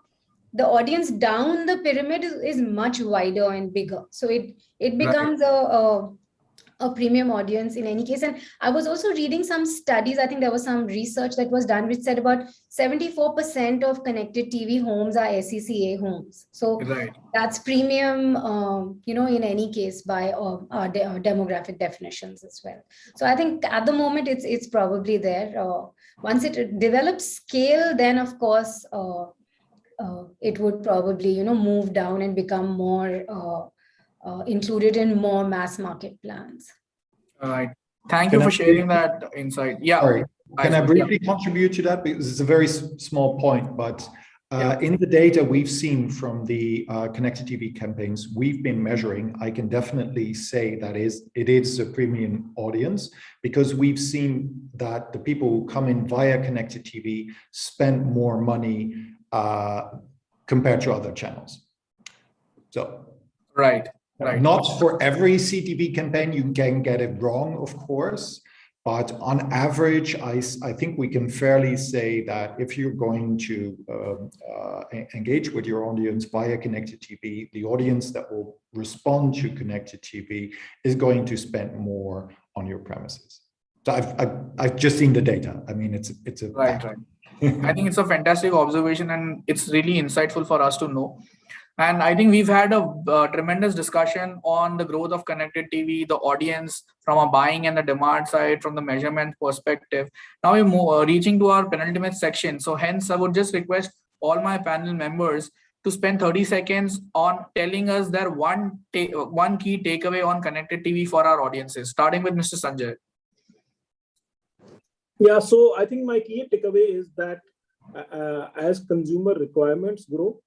audience down the pyramid is much wider and bigger. So it becomes a premium audience in any case. And I was also reading some studies. I think there was some research that was done which said about 74% of connected TV homes are SECA homes. So Right. that's premium, in any case by our demographic definitions as well. So I think at the moment it's probably there. Once it develops scale, then of course it would probably move down and become more included in more mass market plans. All right. Thank you for sharing that insight. Yeah. Sorry. Can I Yeah. briefly contribute to that? Because it's a very small point, but in the data we've seen from the connected TV campaigns we've been measuring, I can definitely say that it is a premium audience, because we've seen that the people who come in via connected TV spend more money compared to other channels. So Right. Right. Not for every CTV campaign you can get it wrong, of course, but on average, I think we can fairly say that if you're going to engage with your audience via connected TV, the audience that will respond to connected TV is going to spend more on your premises. So I've just seen the data. I mean, it's a right. I think it's a fantastic observation, and it's really insightful for us to know. And I think we've had a tremendous discussion on the growth of connected TV, the audience from a buying and the demand side, from the measurement perspective. Now we're reaching to our penultimate section. So hence, I would just request all my panel members to spend 30 seconds on telling us their one key takeaway on connected TV for our audiences, starting with Mr. Sanjay. Yeah, so I think my key takeaway is that as consumer requirements grow,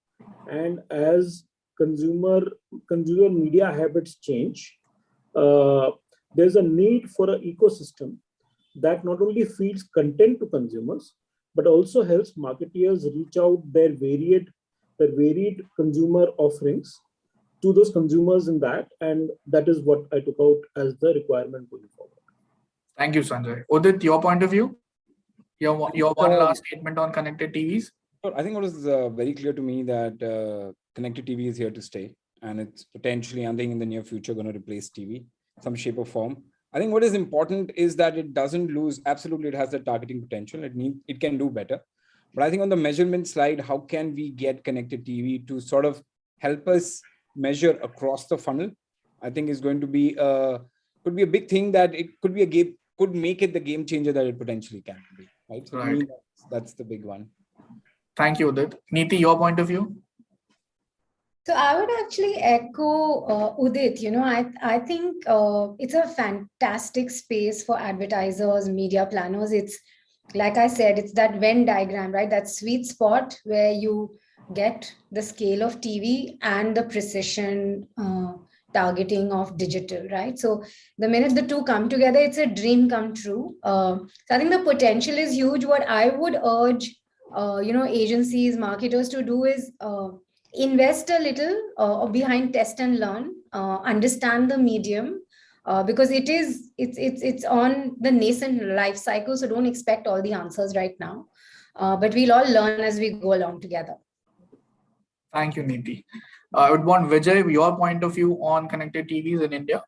and as consumer media habits change, there's a need for an ecosystem that not only feeds content to consumers, but also helps marketeers reach out their varied consumer offerings to those consumers in that. And that is what I took out as the requirement going forward. Thank you, Sanjay. Udit, your point of view? Your one last statement on connected TVs? I think it was very clear to me that connected TV is here to stay, and it's potentially, I think, in the near future going to replace TV, some shape or form. I think what is important is that it doesn't lose. Absolutely, it has the targeting potential. It can do better. But I think on the measurement slide, how can we get connected TV to sort of help us measure across the funnel? I think is going to be could be a big thing, that it could be could make it the game changer that it potentially can be. Right. So right. That's the big one. Thank you, Udit. Neeti, your point of view? So I would actually echo Udit. I think it's a fantastic space for advertisers, media planners. It's, like I said, it's that Venn diagram, right? That sweet spot where you get the scale of TV and the precision targeting of digital, right? So the minute the two come together, it's a dream come true. So I think the potential is huge. What I would urge agencies, marketers to do is invest a little behind test and learn, understand the medium, because it's on the nascent life cycle. So don't expect all the answers right now, but we'll all learn as we go along together. Thank you, Neeti. I would want Vijay, your point of view on connected TVs in India.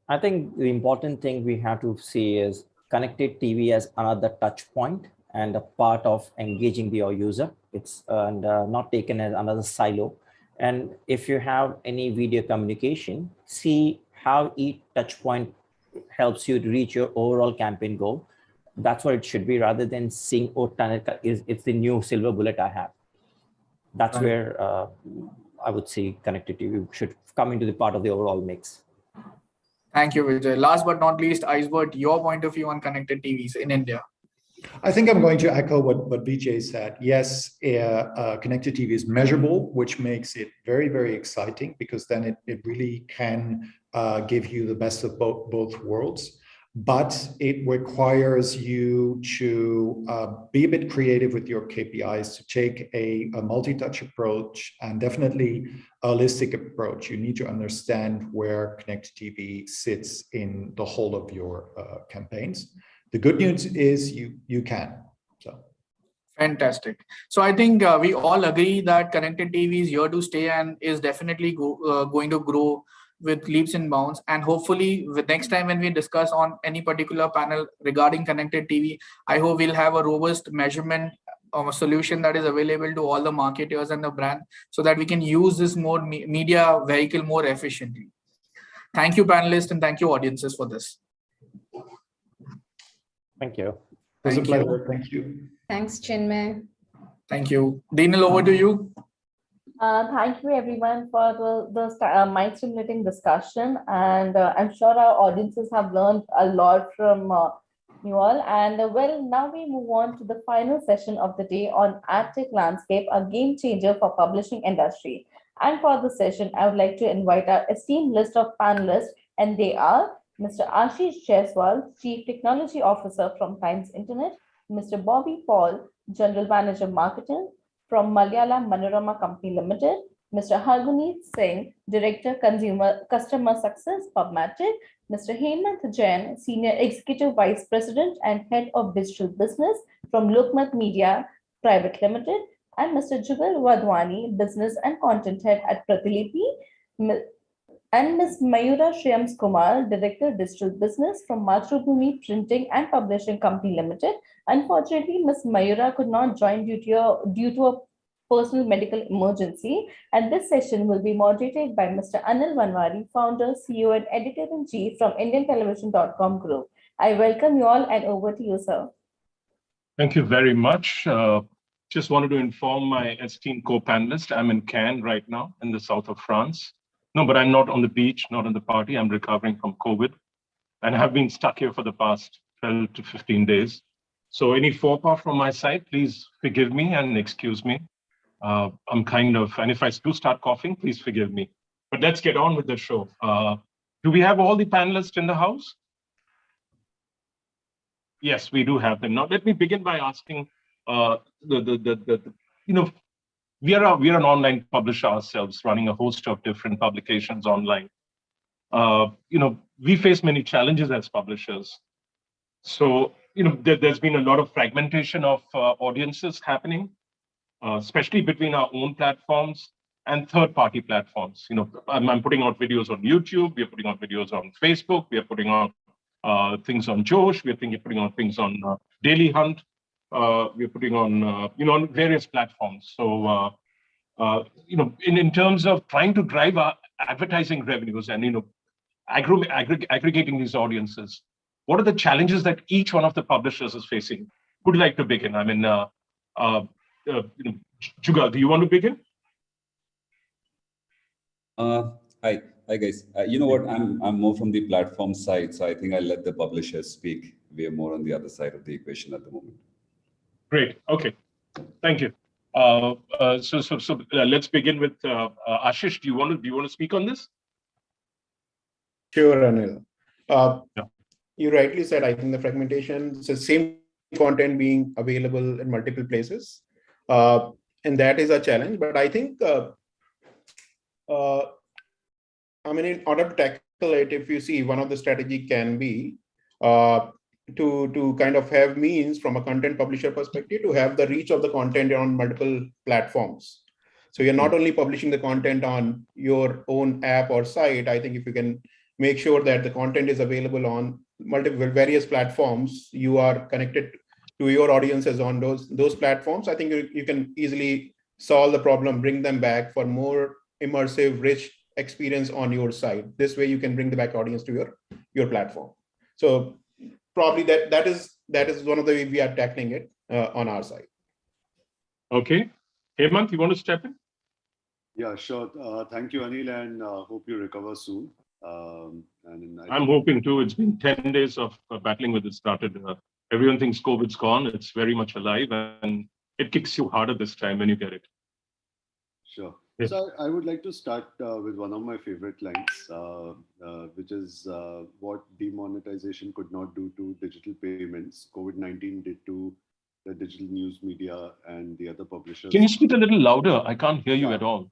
I think the important thing we have to see is connected TV as another touch point and a part of engaging your user. It's not taken as another silo. And if you have any video communication, see how each touch point helps you to reach your overall campaign goal. That's what it should be, rather than seeing, oh, it's the new silver bullet I have. That's where I would say connected TV should come into the part of the overall mix. Thank you, Vijay. Last but not least, Icebert, your point of view on connected TVs in India. I think I'm going to echo what Vijay said. Yes, connected TV is measurable, which makes it very, very exciting, because then it really can give you the best of both worlds. But it requires you to be a bit creative with your KPIs, to take a multi-touch approach and definitely a holistic approach. You need to understand where connected TV sits in the whole of your campaigns. The good news is you can. So fantastic. So I think we all agree that connected TV is here to stay and is definitely going to grow with leaps and bounds. And hopefully the next time when we discuss on any particular panel regarding connected TV, I hope we'll have a robust measurement of a solution that is available to all the marketers and the brand, so that we can use this more media vehicle more efficiently. Thank you, panelists, and thank you, audiences, for this. Thank you. it was a pleasure. Thank you. Thanks, Chinmay. Thank you. Dinal, over to you. Thank you, everyone, for the mind-stimulating discussion. And I'm sure our audiences have learned a lot from you all. And well, now we move on to the final session of the day on AdTech landscape, a game changer for publishing industry. And for the session, I would like to invite our esteemed list of panelists, and they are Mr. Ashish Jaiswal, Chief Technology Officer from Times Internet, Mr. Bobby Paul, General Manager Marketing from Malayalam Manorama Company Limited, Mr. Harguneet Singh, Director Customer Success, PubMatic, Mr. Hemant Jain, Senior Executive Vice President and Head of Digital Business from Lokmat Media Private Limited, and Mr. Jugal Wadhwani, Business and Content Head at Pratilipi, and Ms. Mayura Shreyams Kumar, Director Digital Business from Mathrubhumi Printing and Publishing Company Limited. Unfortunately, Ms. Mayura could not join due to a personal medical emergency, and this session will be moderated by Mr. Anil Vanwari, Founder, CEO and Editor-in-Chief from IndianTelevision.com Group. I welcome you all, and over to you, sir. Thank you very much. Just wanted to inform my esteemed co-panelist, I'm in Cannes right now in the south of France. No, but I'm not on the beach, not on the party. I'm recovering from COVID and have been stuck here for the past 12 to 15 days. So any faux pas from my side, please forgive me and excuse me. I'm kind of, and if I do start coughing, please forgive me. But let's get on with the show. Do we have all the panelists in the house? Yes, we do have them. Now, let me begin by asking, we are an online publisher ourselves, running a host of different publications online. We face many challenges as publishers. So, there's been a lot of fragmentation of audiences happening, especially between our own platforms and third-party platforms. I'm putting out videos on YouTube. We're putting out videos on Facebook. We are putting out things on Josh. We're putting out things on Daily Hunt. We're putting on, on various platforms. So, in terms of trying to drive our advertising revenues and, aggregating these audiences, what are the challenges that each one of the publishers is facing? Who'd like to begin? I mean, Jugal, do you want to begin? Hi guys. You know what? I'm more from the platform side, so I think I'll let the publishers speak. We are more on the other side of the equation at the moment. Great. Okay. Thank you. So let's begin with Ashish. Do you want to speak on this? Sure, Anil. Yeah. You rightly said, I think the fragmentation, it's the same content being available in multiple places. And that is a challenge. But I think I'm I mean, in order to tackle it, if you see, one of the strategy can be to kind of have means from a content publisher perspective to have the reach of the content on multiple platforms. So you're not only publishing the content on your own app or site. I think if you can make sure that the content is available on multiple various platforms, you are connected to your audiences on those platforms. I think you can easily solve the problem, bring them back for more immersive, rich experience on your site. This way you can bring the back audience to your platform. So probably that is one of the way we are tackling it on our side. Okay. Hemant, you want to step in? Yeah, sure. Thank you, Anil, and hope you recover soon. I'm hoping too. It's been 10 days of battling with it started. Everyone thinks COVID's gone. It's very much alive, and it kicks you harder this time when you get it. Sure. Yes. So I would like to start with one of my favorite lines, which is what demonetization could not do to digital payments, COVID-19 did to the digital news media and the other publishers. Can you speak a little louder? I can't hear you at all.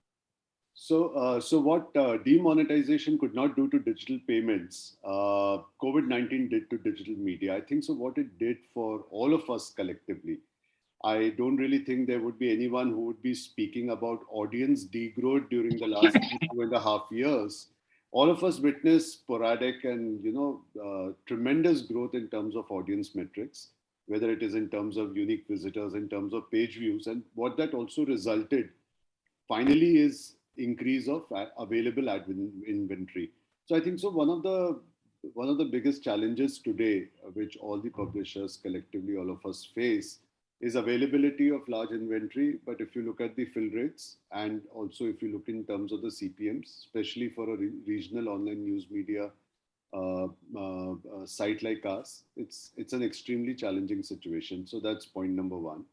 So what demonetization could not do to digital payments, COVID-19 did to digital media. I think so what it did for all of us collectively. I don't really think there would be anyone who would be speaking about audience degrowth during the last 2.5 years. All of us witnessed sporadic and tremendous growth in terms of audience metrics, whether it is in terms of unique visitors, in terms of page views, and what that also resulted finally is increase of available ad inventory. So I think so one of the biggest challenges today, which all the publishers collectively, all of us face, is availability of large inventory. But if you look at the fill rates, and also if you look in terms of the CPMs, especially for a regional online news media site like us, it's an extremely challenging situation. So that's point number one.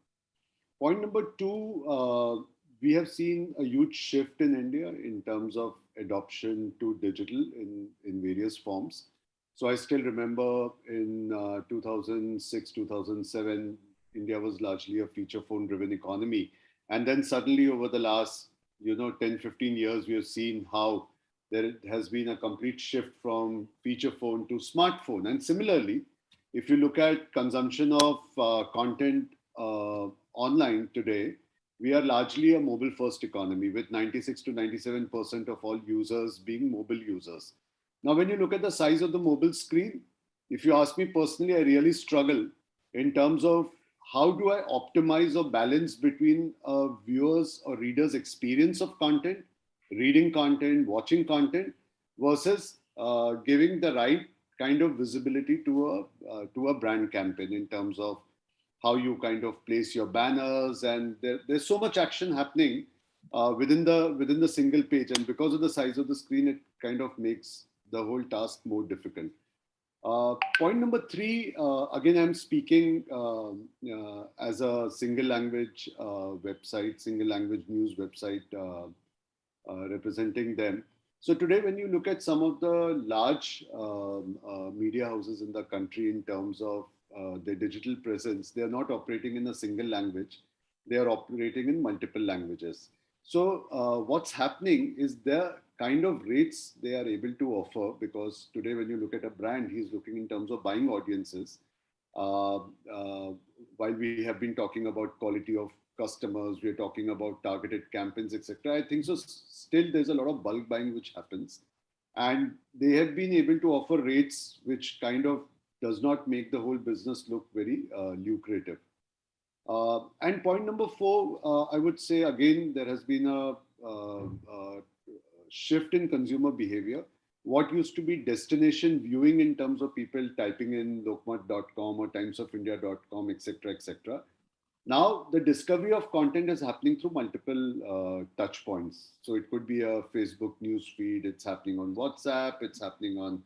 Point number two, we have seen a huge shift in India in terms of adoption to digital in various forms. So I still remember in 2006, 2007, India was largely a feature phone driven economy. And then suddenly over the last 10, 15 years, we have seen how there has been a complete shift from feature phone to smartphone. And similarly, if you look at consumption of content online today, we are largely a mobile first economy with 96 to 97% of all users being mobile users. Now, when you look at the size of the mobile screen, if you ask me personally, I really struggle in terms of how do I optimize or balance between a viewer's or reader's experience of content, reading content, watching content, versus giving the right kind of visibility to a brand campaign in terms of how you kind of place your banners, and there's so much action happening within the single page, and because of the size of the screen, it kind of makes the whole task more difficult. Point number three, again, I'm speaking as a single language website, single language news website, representing them. So today, when you look at some of the large media houses in the country in terms of their digital presence, they are not operating in a single language. They are operating in multiple languages. So what's happening is the kind of rates they are able to offer, because today when you look at a brand, he's looking in terms of buying audiences. While we have been talking about quality of customers, we're talking about targeted campaigns, etc. I think so still there's a lot of bulk buying which happens. And they have been able to offer rates which kind of does not make the whole business look very lucrative. And point number four, I would say again, there has been a shift in consumer behavior. What used to be destination viewing in terms of people typing in lokmat.com or timesofindia.com, etc., etc. Now the discovery of content is happening through multiple touch points. So it could be a Facebook news feed, it's happening on WhatsApp, it's happening on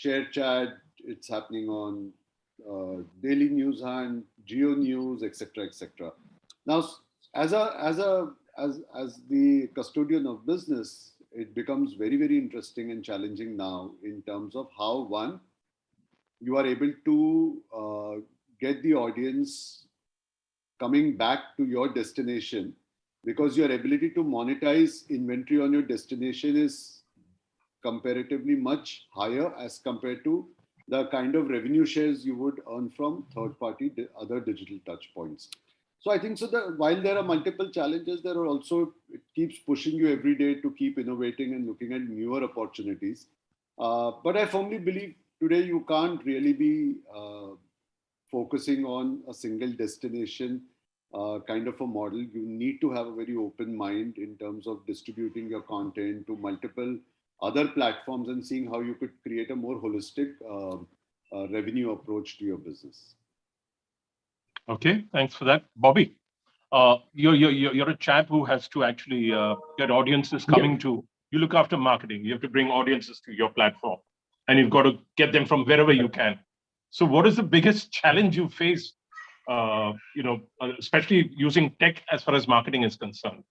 ShareChat, it's happening on Daily News Hunt, Geo News, etc., etc. Now, as the custodian of business, it becomes very, very interesting and challenging now in terms of how, one, you are able to get the audience coming back to your destination, because your ability to monetize inventory on your destination is comparatively much higher as compared to the kind of revenue shares you would earn from third-party other digital touch points. So I think so that while there are multiple challenges, there are also, it keeps pushing you every day to keep innovating and looking at newer opportunities. But I firmly believe today you can't really be focusing on a single destination kind of a model. You need to have a very open mind in terms of distributing your content to multiple other platforms and seeing how you could create a more holistic revenue approach to your business. Okay, thanks for that. Bobby, you're a chap who has to actually get audiences coming to, you look after marketing, you have to bring audiences to your platform and you've got to get them from wherever you can. So what is the biggest challenge you face, especially using tech as far as marketing is concerned?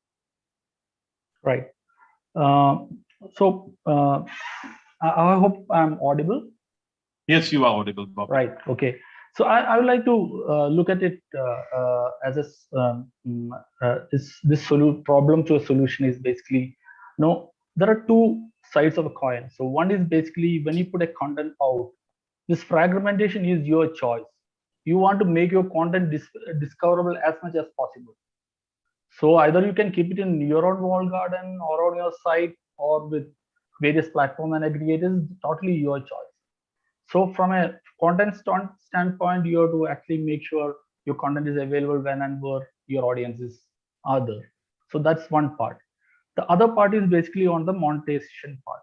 Right. I hope I'm audible. Yes, you are audible, Bobby. Right. Okay. So I would like to look at it as this problem to a solution is basically, there are two sides of a coin. So one is basically when you put a content out, this fragmentation is your choice. You want to make your content discoverable as much as possible. So either you can keep it in your own walled garden or on your site or with various platform and aggregators, totally your choice. So from a content standpoint, you have to actually make sure your content is available when and where your audiences are there. So that's one part. The other part is basically on the monetization part.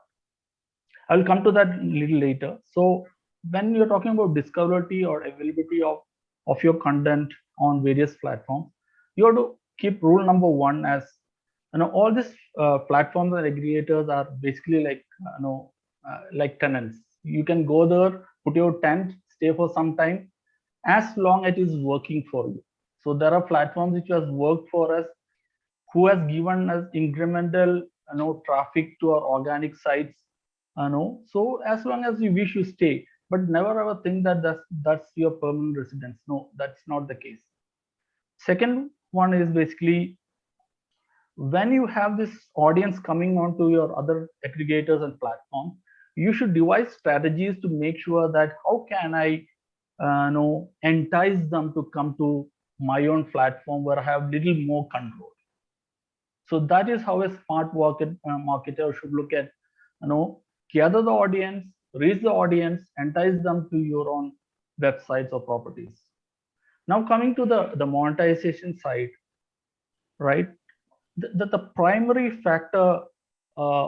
I'll come to that a little later. So when you're talking about discoverability or availability of your content on various platforms, you have to keep rule number one as, all these platforms and aggregators are basically like tenants. You can go there, put your tent, stay for some time, as long as it is working for you. So there are platforms which has worked for us, who has given us incremental traffic to our organic sites. So as long as you wish, you stay, but never ever think that that's your permanent residence. No, that's not the case. Second one is basically when you have this audience coming onto your other aggregators and platforms, you should devise strategies to make sure that how can I entice them to come to my own platform where I have little more control. So that is how a smart marketer should look at, gather the audience, reach the audience, entice them to your own websites or properties. Now coming to the monetization side, right? The primary factor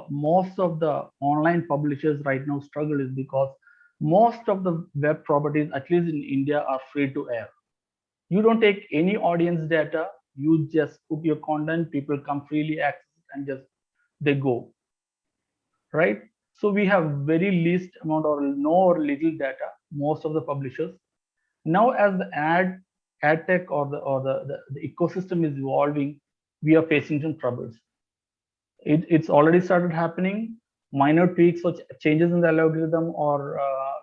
most of the online publishers right now struggle is because most of the web properties, at least in India, are free to air. You don't take any audience data, you just put your content, people come freely access and just they go, right? So we have very least amount or no or little data, most of the publishers. Now as the AdTech or the ecosystem is evolving, we are facing some troubles. It's already started happening. Minor tweaks or changes in the algorithm or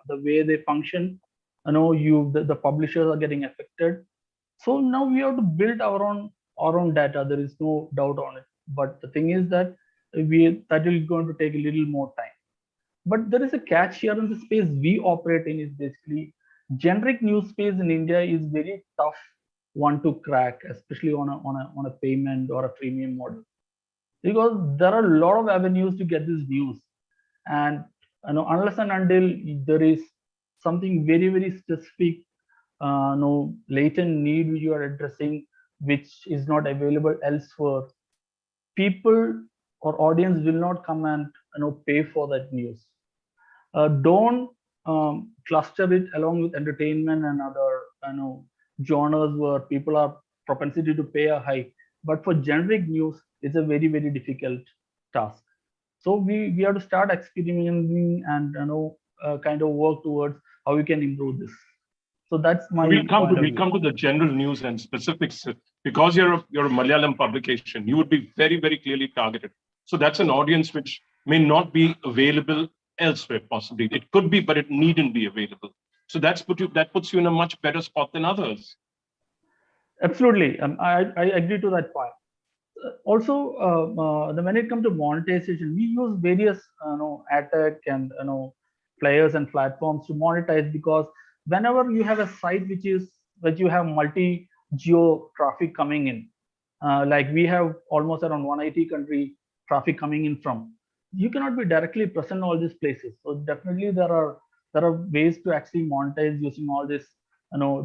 the way they function, the publishers are getting affected. So now we have to build our own data. There is no doubt on it. But the thing is that that is going to take a little more time. But there is a catch here in the space we operate in is basically generic news space in India is very tough one to crack, especially on a payment or a freemium model, because there are a lot of avenues to get this news, and unless and until there is something very very specific, latent need which you are addressing, which is not available elsewhere, people or audience will not come and pay for that news. Don't cluster it along with entertainment and other genres where people are propensity to pay a high. But for generic news, it's a very very difficult task. So we have to start experimenting and kind of work towards how we can improve this. So that's my. We'll come to the general news and specifics, because you're a Malayalam publication. You would be very very clearly targeted. So that's an audience which may not be available elsewhere. Possibly it could be, but it needn't be available. So that puts you in a much better spot than others. Absolutely, I agree to that point. Also, when it comes to monetization, we use various AdTech and players and platforms to monetize, because whenever you have a site which you have multi geo traffic coming in, like we have almost around 180 country traffic coming in from, you cannot be directly present in all these places. So definitely there are ways to actually monetize using all this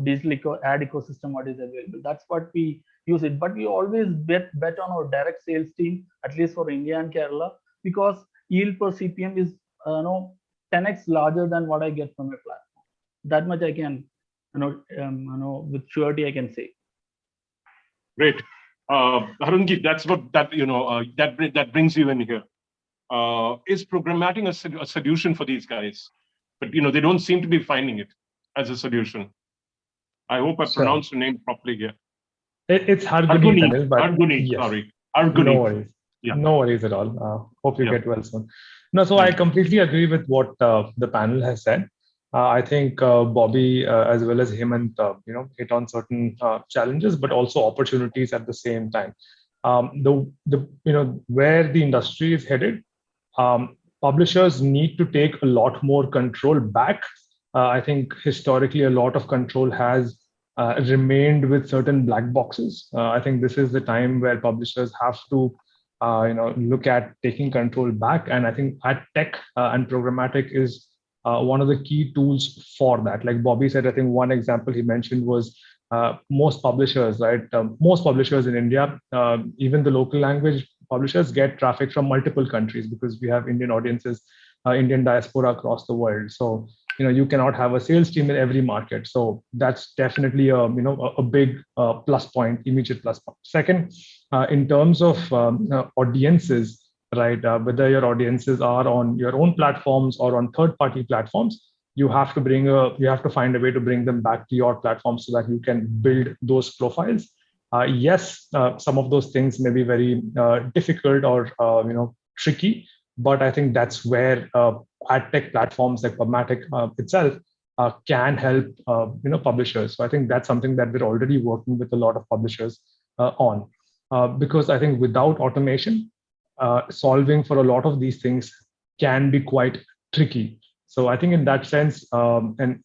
digital ad ecosystem what is available. That's what we use it. But we always bet on our direct sales team, at least for India and Kerala, because yield per CPM is 10x larger than what I get from a platform. That much I can with surety I can say. Great. Harunji, that's what that brings you in here. Is programmatic a solution for these guys? But they don't seem to be finding it as a solution. I hope I pronounced your name properly here. It's Hargunit, Anil, but Hargunit, yes. sorry. Hargunit. No worries. Yeah. No worries at all. Hope you get well soon. No, so Thank I you. completely agree with what the panel has said. I think Bobby, as well as Hemant, hit on certain challenges, but also opportunities at the same time. Where the industry is headed, publishers need to take a lot more control back. I think historically a lot of control has remained with certain black boxes. I think this is the time where publishers have to look at taking control back. And I think AdTech and programmatic is one of the key tools for that. Like Bobby said, I think one example he mentioned was most publishers, right? Most publishers in India, even the local language publishers, get traffic from multiple countries because we have Indian audiences, Indian diaspora across the world. So you cannot have a sales team in every market. So that's definitely a big plus point, immediate plus point. Second, in terms of audiences, right? Whether your audiences are on your own platforms or on third-party platforms, you have to find a way to bring them back to your platform so that you can build those profiles. Yes, some of those things may be very difficult or tricky, but I think that's where AdTech platforms like PubMatic itself can help publishers. So I think that's something that we're already working with a lot of publishers on, because I think without automation, solving for a lot of these things can be quite tricky. So I think in that sense, and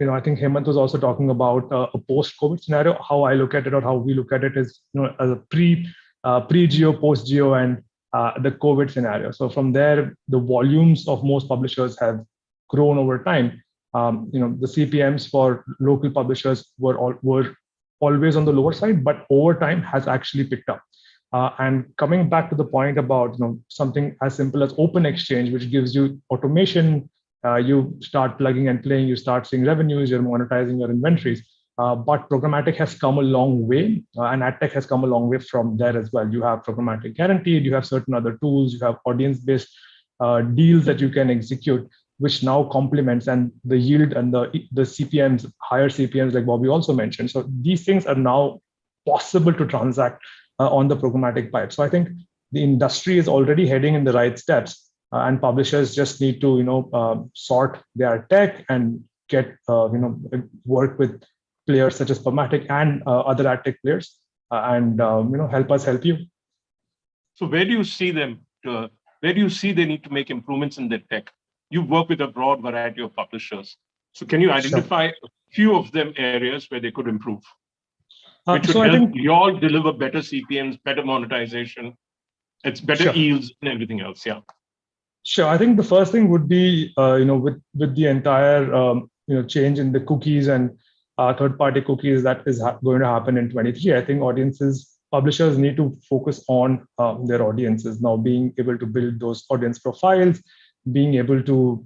I think Hemant was also talking about a post-COVID scenario. How I look at it, or how we look at it, is as a pre-geo, post-geo, and the COVID scenario. So from there, the volumes of most publishers have grown over time. The CPMs for local publishers were always on the lower side, but over time has actually picked up. And coming back to the point about something as simple as Open Exchange, which gives you automation, you start plugging and playing, you start seeing revenues, you're monetizing your inventories. But programmatic has come a long way, and AdTech has come a long way from there as well. You have programmatic guaranteed, you have certain other tools, you have audience-based deals that you can execute, which now complements, and the yield and the CPMs, higher CPMs, like Bobby also mentioned. So these things are now possible to transact on the programmatic pipe. So I think the industry is already heading in the right steps, and publishers just need to sort their tech and get work with players such as PubMatic and other AdTech players, and help us help you. So where do you see them? Where do you see they need to make improvements in their tech? You work with a broad variety of publishers. So can you identify a few of them areas where they could improve, which would help you all deliver better CPMs, better monetization, it's better yields and everything else? Yeah. Sure. I think the first thing would be, with the entire change in the cookies and third-party cookies that is going to happen in 23. I think publishers need to focus on their audiences now, being able to build those audience profiles, being able to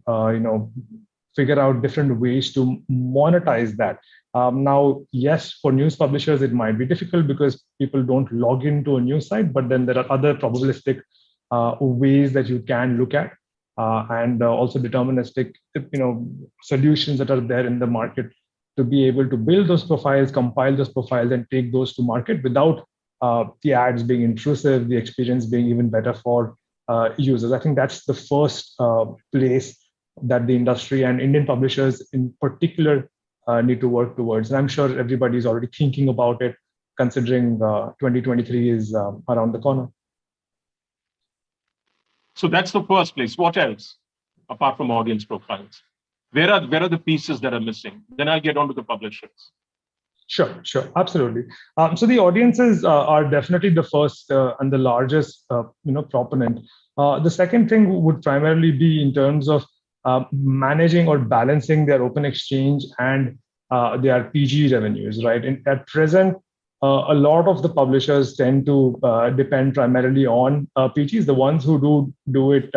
figure out different ways to monetize that. Now, yes, for news publishers, it might be difficult because people don't log into a news site, but then there are other probabilistic ways that you can look at, and also deterministic solutions that are there in the market to be able to build those profiles, compile those profiles, and take those to market without the ads being intrusive, the experience being even better for users. I think that's the first place that the industry and Indian publishers in particular need to work towards. And I'm sure everybody's already thinking about it, considering 2023 is around the corner. So that's the first place. What else, apart from audience profiles? Where are the pieces that are missing? Then I'll get on to the publishers. Sure, absolutely. So the audiences are definitely the first and the largest, proponent. The second thing would primarily be in terms of managing or balancing their open exchange and their PG revenues, right? At present, a lot of the publishers tend to depend primarily on PGs, the ones who do it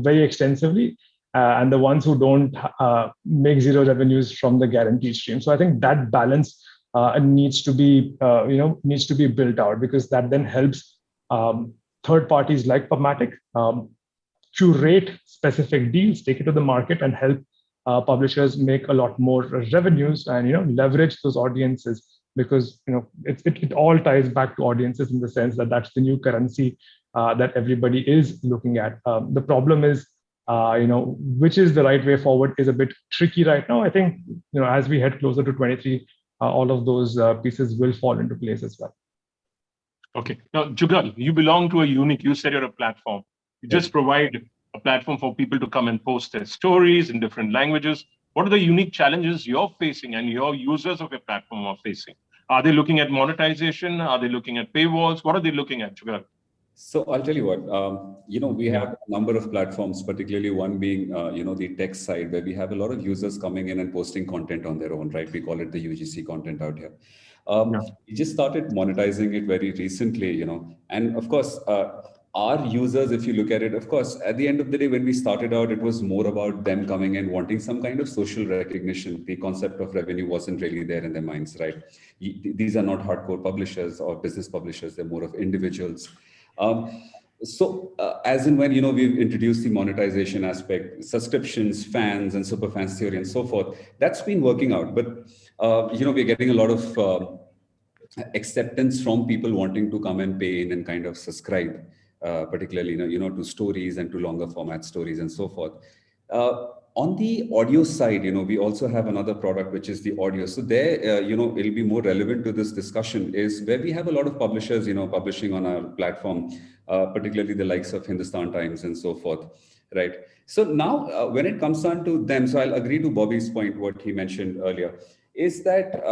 very extensively, and the ones who don't make zero revenues from the guaranteed stream. So I think that balance needs to be built out, because that then helps third parties like PubMatic curate specific deals, take it to the market, and help publishers make a lot more revenues and leverage those audiences, because it all ties back to audiences in the sense that that's the new currency that everybody is looking at. The problem is which is the right way forward is a bit tricky right now. I think as we head closer to 23, all of those pieces will fall into place as well. Okay. Now, Jugal, you belong to a unique, you said you're a platform. You just provide a platform for people to come and post their stories in different languages. What are the unique challenges you're facing and your users of your platform are facing? Are they looking at monetization? Are they looking at paywalls? What are they looking at, Jugal? So I'll tell you what, we have a number of platforms, particularly one being, the tech side, where we have a lot of users coming in and posting content on their own, right? We call it the UGC content out here. We just started monetizing it very recently, and of course, our users, if you look at it, of course, at the end of the day, when we started out, it was more about them coming and wanting some kind of social recognition. The concept of revenue wasn't really there in their minds, right? These are not hardcore publishers or business publishers. They're more of individuals. As and when, we've introduced the monetization aspect, subscriptions, fans and super fans theory and so forth, that's been working out. But, we're getting a lot of acceptance from people wanting to come and pay in and kind of subscribe, particularly, to stories and to longer format stories and so forth. On the audio side, we also have another product, which is the audio. So there, it'll be more relevant to this discussion, is where we have a lot of publishers, publishing on our platform, particularly the likes of Hindustan Times and so forth, right? So now when it comes down to them, so I'll agree to Bobby's point, what he mentioned earlier, is that,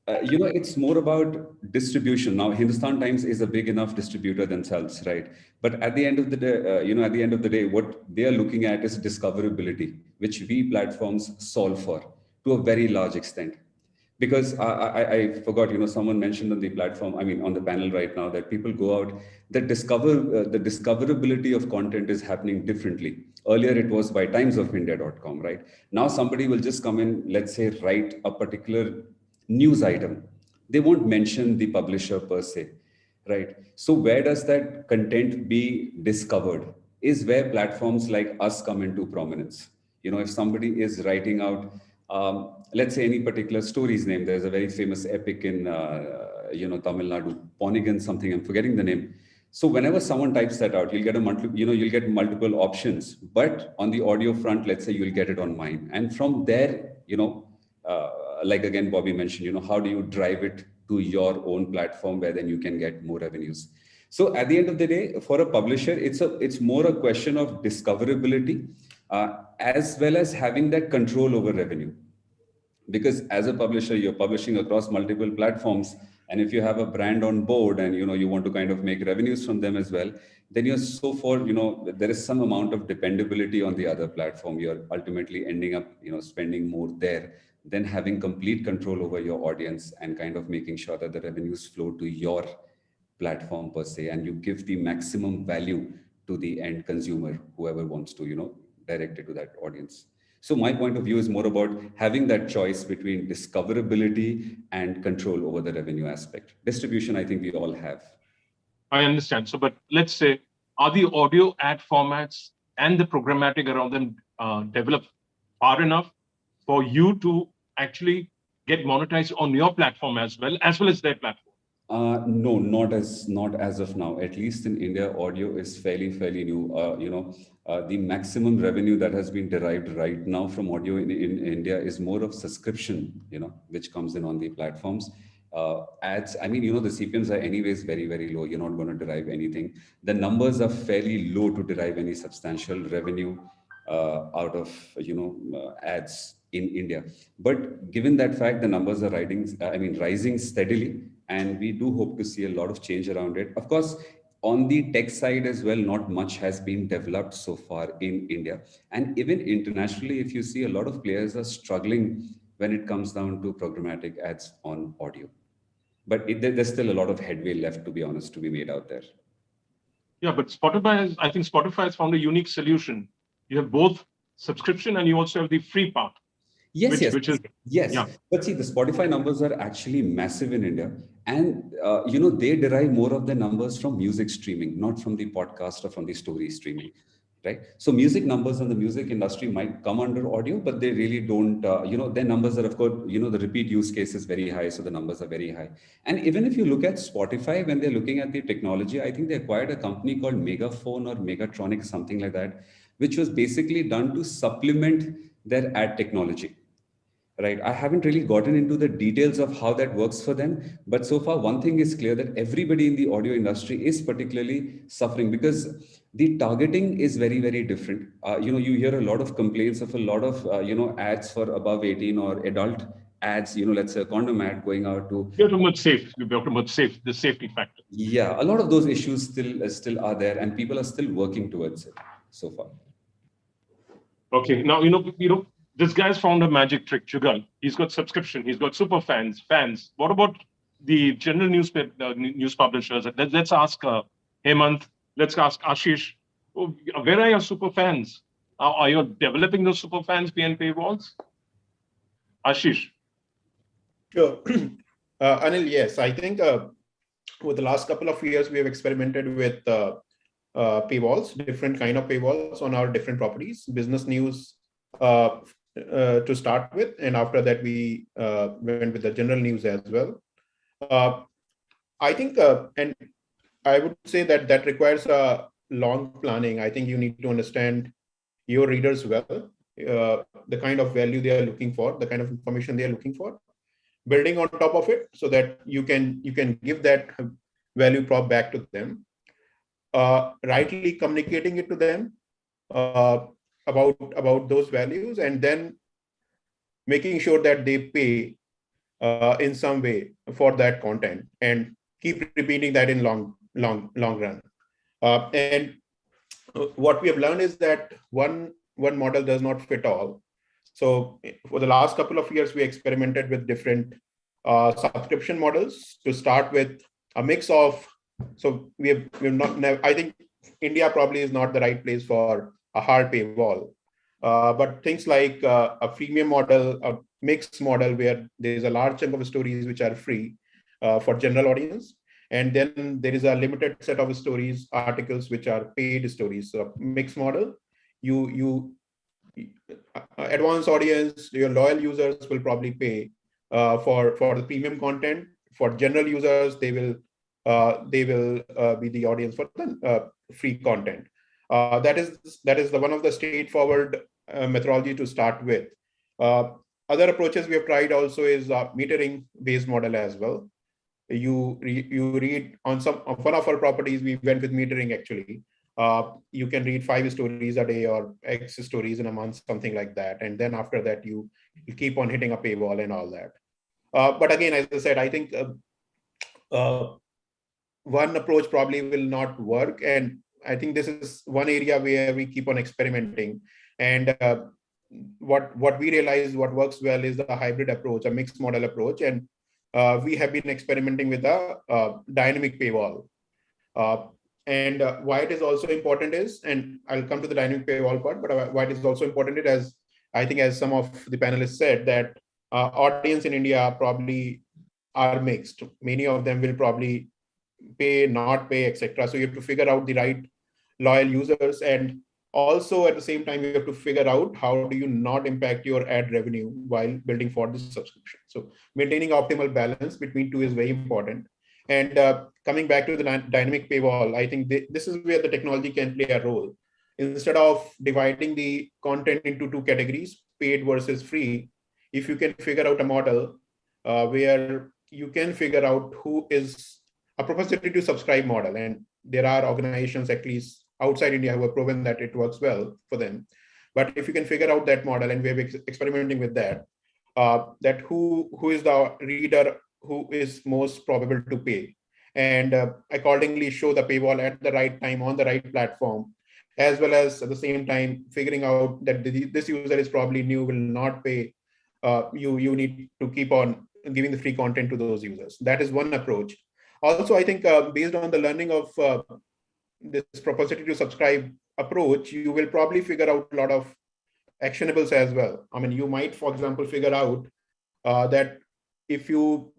it's more about distribution. Now, Hindustan Times is a big enough distributor themselves, right? But at the end of the day, what they are looking at is discoverability, which we platforms solve for to a very large extent. Because I forgot, someone mentioned on the platform, on the panel right now, that people go out, the discoverability of content is happening differently. Earlier, it was by timesofIndia.com, right? Now, somebody will just come in, let's say, write a particular news item. They won't mention the publisher per se, right? So where does that content be discovered is where platforms like us come into prominence. If somebody is writing out, let's say any particular story's name, there's a very famous epic in, Tamil Nadu, Ponigan something, I'm forgetting the name. So whenever someone types that out, you'll get you'll get multiple options, but on the audio front, let's say you'll get it on mine. And from there, like again, Bobby mentioned, how do you drive it to your own platform where then you can get more revenues? So at the end of the day, for a publisher, it's more a question of discoverability, as well as having that control over revenue. Because as a publisher, you're publishing across multiple platforms. And if you have a brand on board and, you want to kind of make revenues from them as well, then you're there is some amount of dependability on the other platform. You're ultimately ending up, spending more there than having complete control over your audience and kind of making sure that the revenues flow to your platform per se, and you give the maximum value to the end consumer, whoever wants to, direct it to that audience. So my point of view is more about having that choice between discoverability and control over the revenue aspect. Distribution, I think we all have. I understand. So, but let's say, are the audio ad formats and the programmatic around them developed far enough for you to actually get monetized on your platform as well as their platform? No, not as of now. At least in India, audio is fairly new. The maximum revenue that has been derived right now from audio in India is more of subscription, which comes in on the platforms. ads, I mean, the CPMs are anyways very, very low. You're not going to derive anything. The numbers are fairly low to derive any substantial revenue out of, ads in India. But given that fact, the numbers are rising steadily, and we do hope to see a lot of change around it. Of course, on the tech side as well, not much has been developed so far in India. And even internationally, if you see, a lot of players are struggling when it comes down to programmatic ads on audio. But there's still a lot of headway left, to be honest, to be made out there. Yeah, but I think Spotify has found a unique solution. You have both subscription and you also have the free part. Yes. Yeah. But see, the Spotify numbers are actually massive in India. And, they derive more of their numbers from music streaming, not from the podcast or from the story streaming, right? So music numbers in the music industry might come under audio, but they really don't, their numbers are, of course, the repeat use case is very high. So the numbers are very high. And even if you look at Spotify, when they're looking at the technology, I think they acquired a company called Megaphone or Megatronic, something like that, which was basically done to supplement their ad technology. Right. I haven't really gotten into the details of how that works for them. But so far, one thing is clear, that everybody in the audio industry is particularly suffering because the targeting is very, very different. You hear a lot of complaints of a lot of, ads for above 18 or adult ads, let's say a condom ad going out to. You're talking about safe. You're talking about safe, the safety factor. Yeah, a lot of those issues still are there, and people are still working towards it so far. Okay. Now, this guy's found a magic trick, Jugal. He's got subscription. He's got super fans. What about the general news publishers? Let's ask Hemant. Let's ask Ashish. Where are your super fans? Are you developing those super fans behind paywalls? Ashish. Sure. Anil, yes. I think over the last couple of years, we have experimented with paywalls, different kind of paywalls on our different properties, business news, to start with, and after that we went with the general news as well. I think, and I would say that requires a long planning. I think you need to understand your readers well, the kind of value they are looking for, the kind of information they are looking for, building on top of it so that you can give that value prop back to them, rightly communicating it to them about those values, and then making sure that they pay in some way for that content and keep repeating that in long run. And what we have learned is that one model does not fit all. So for the last couple of years, we experimented with different subscription models to start with, a mix of. So we've not. I think India probably is not the right place for a hard paywall, but things like a freemium model, a mixed model where there's a large chunk of stories which are free for general audience, and then there is a limited set of stories, articles which are paid stories. So mixed model, you advanced audience, your loyal users will probably pay for the premium content. For general users, they will be the audience for the free content. That is one of the straightforward methodology to start with. Other approaches we have tried also is metering based model as well. You read on one of our properties, we went with metering actually. You can read 5 stories a day or X stories in a month, something like that. And then after that, you keep on hitting a paywall and all that. But again, as I said, I think one approach probably will not work. And I think this is one area where we keep on experimenting. And what we realize what works well is the hybrid approach, a mixed model approach. And we have been experimenting with a dynamic paywall. And why it is also important is, and I'll come to the dynamic paywall part, but why it is also important is, as I think as some of the panelists said, that audience in India probably are mixed. Many of them will probably pay, not pay, etc. So you have to figure out the right loyal users, and also at the same time you have to figure out how do you not impact your ad revenue while building for the subscription. So maintaining optimal balance between two is very important. And coming back to the dynamic paywall, I think this is where the technology can play a role. Instead of dividing the content into 2 categories, paid versus free, if you can figure out a model where you can figure out who is a propensity to subscribe model. And there are organizations, at least outside India, who have proven that it works well for them. But if you can figure out that model, and we're experimenting with that, that who is the reader who is most probable to pay, and accordingly show the paywall at the right time on the right platform, as well as at the same time figuring out that this user is probably new, will not pay. You need to keep on giving the free content to those users. That is one approach. Also, I think based on the learning of this propensity to subscribe approach, you will probably figure out a lot of actionables as well. I mean, you might, for example, figure out that if you,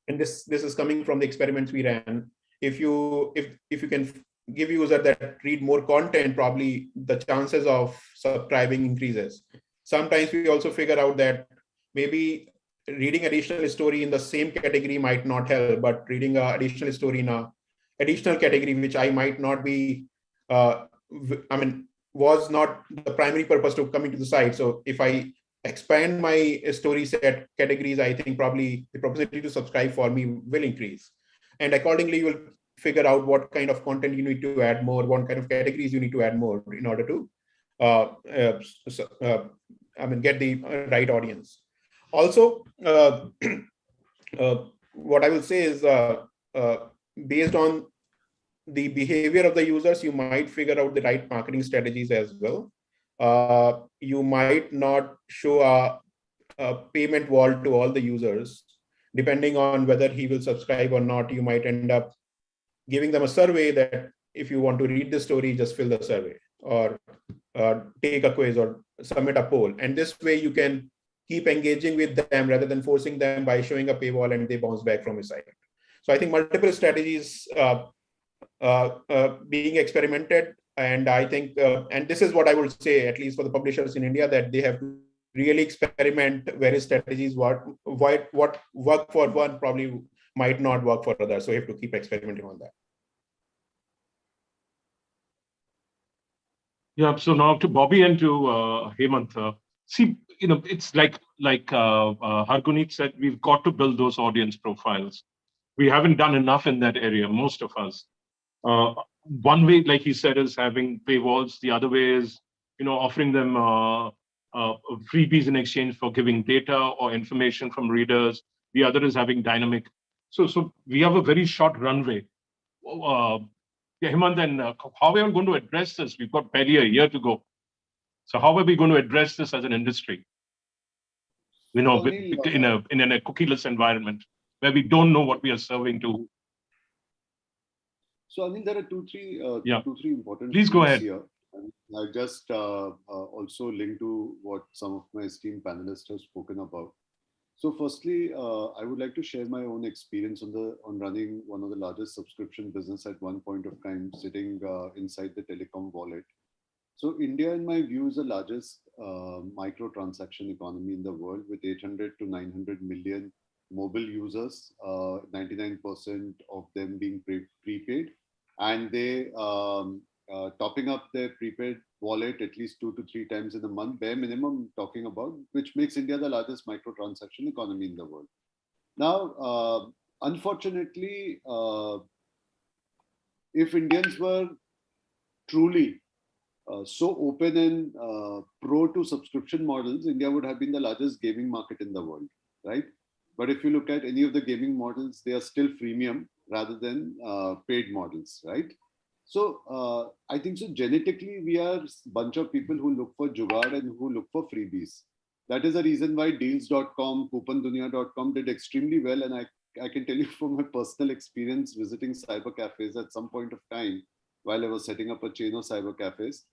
and this is coming from the experiments we ran, if you can give user that read more content, probably the chances of subscribing increases. Sometimes we also figure out that maybe reading additional story in the same category might not help, but reading an additional story in a additional category, which I might not be, was not the primary purpose to coming to the site. So if I expand my story set categories, I think probably the propensity to subscribe for me will increase. And accordingly, you will figure out what kind of content you need to add more, what kind of categories you need to add more in order to get the right audience. Also, what I will say is based on the behavior of the users, you might figure out the right marketing strategies as well. You might not show a payment wall to all the users. Depending on whether he will subscribe or not, you might end up giving them a survey that if you want to read the story, just fill the survey, or take a quiz or submit a poll. And this way you can keep engaging with them rather than forcing them by showing a paywall and they bounce back from your site. So I think multiple strategies being experimented. And I think, and this is what I would say, at least for the publishers in India, that they have to really experiment various strategies. What work for one probably might not work for others. So you have to keep experimenting on that. Yeah. So now to Bobby and to Hemant. See, it's like Hargunit said, we've got to build those audience profiles. We haven't done enough in that area, most of us. One way, like he said, is having paywalls. The other way is, offering them freebies in exchange for giving data or information from readers. The other is having dynamic. So we have a very short runway. Hemant, then how are we going to address this? We've got barely a year to go. So how are we going to address this as an industry? In a cookieless environment where we don't know what we are serving to. So I think there are two, three important Please go ahead. Here. I just also link to what some of my esteemed panelists have spoken about. So firstly, I would like to share my own experience on running one of the largest subscription business at one point of time, sitting inside the telecom wallet. So India, in my view, is the largest microtransaction economy in the world, with 800 to 900 million mobile users, 99% of them being prepaid, and they topping up their prepaid wallet at least 2 to 3 times in a month, bare minimum talking about, which makes India the largest microtransaction economy in the world. Now, unfortunately, if Indians were truly so open and pro to subscription models, India would have been the largest gaming market in the world, right? But if you look at any of the gaming models, they are still freemium rather than paid models, right? So I think so genetically, we are a bunch of people who look for jugaad and who look for freebies. That is the reason why deals.com, coupondunia.com did extremely well. And I can tell you from my personal experience visiting cyber cafes at some point of time, while I was setting up a chain of cyber cafes,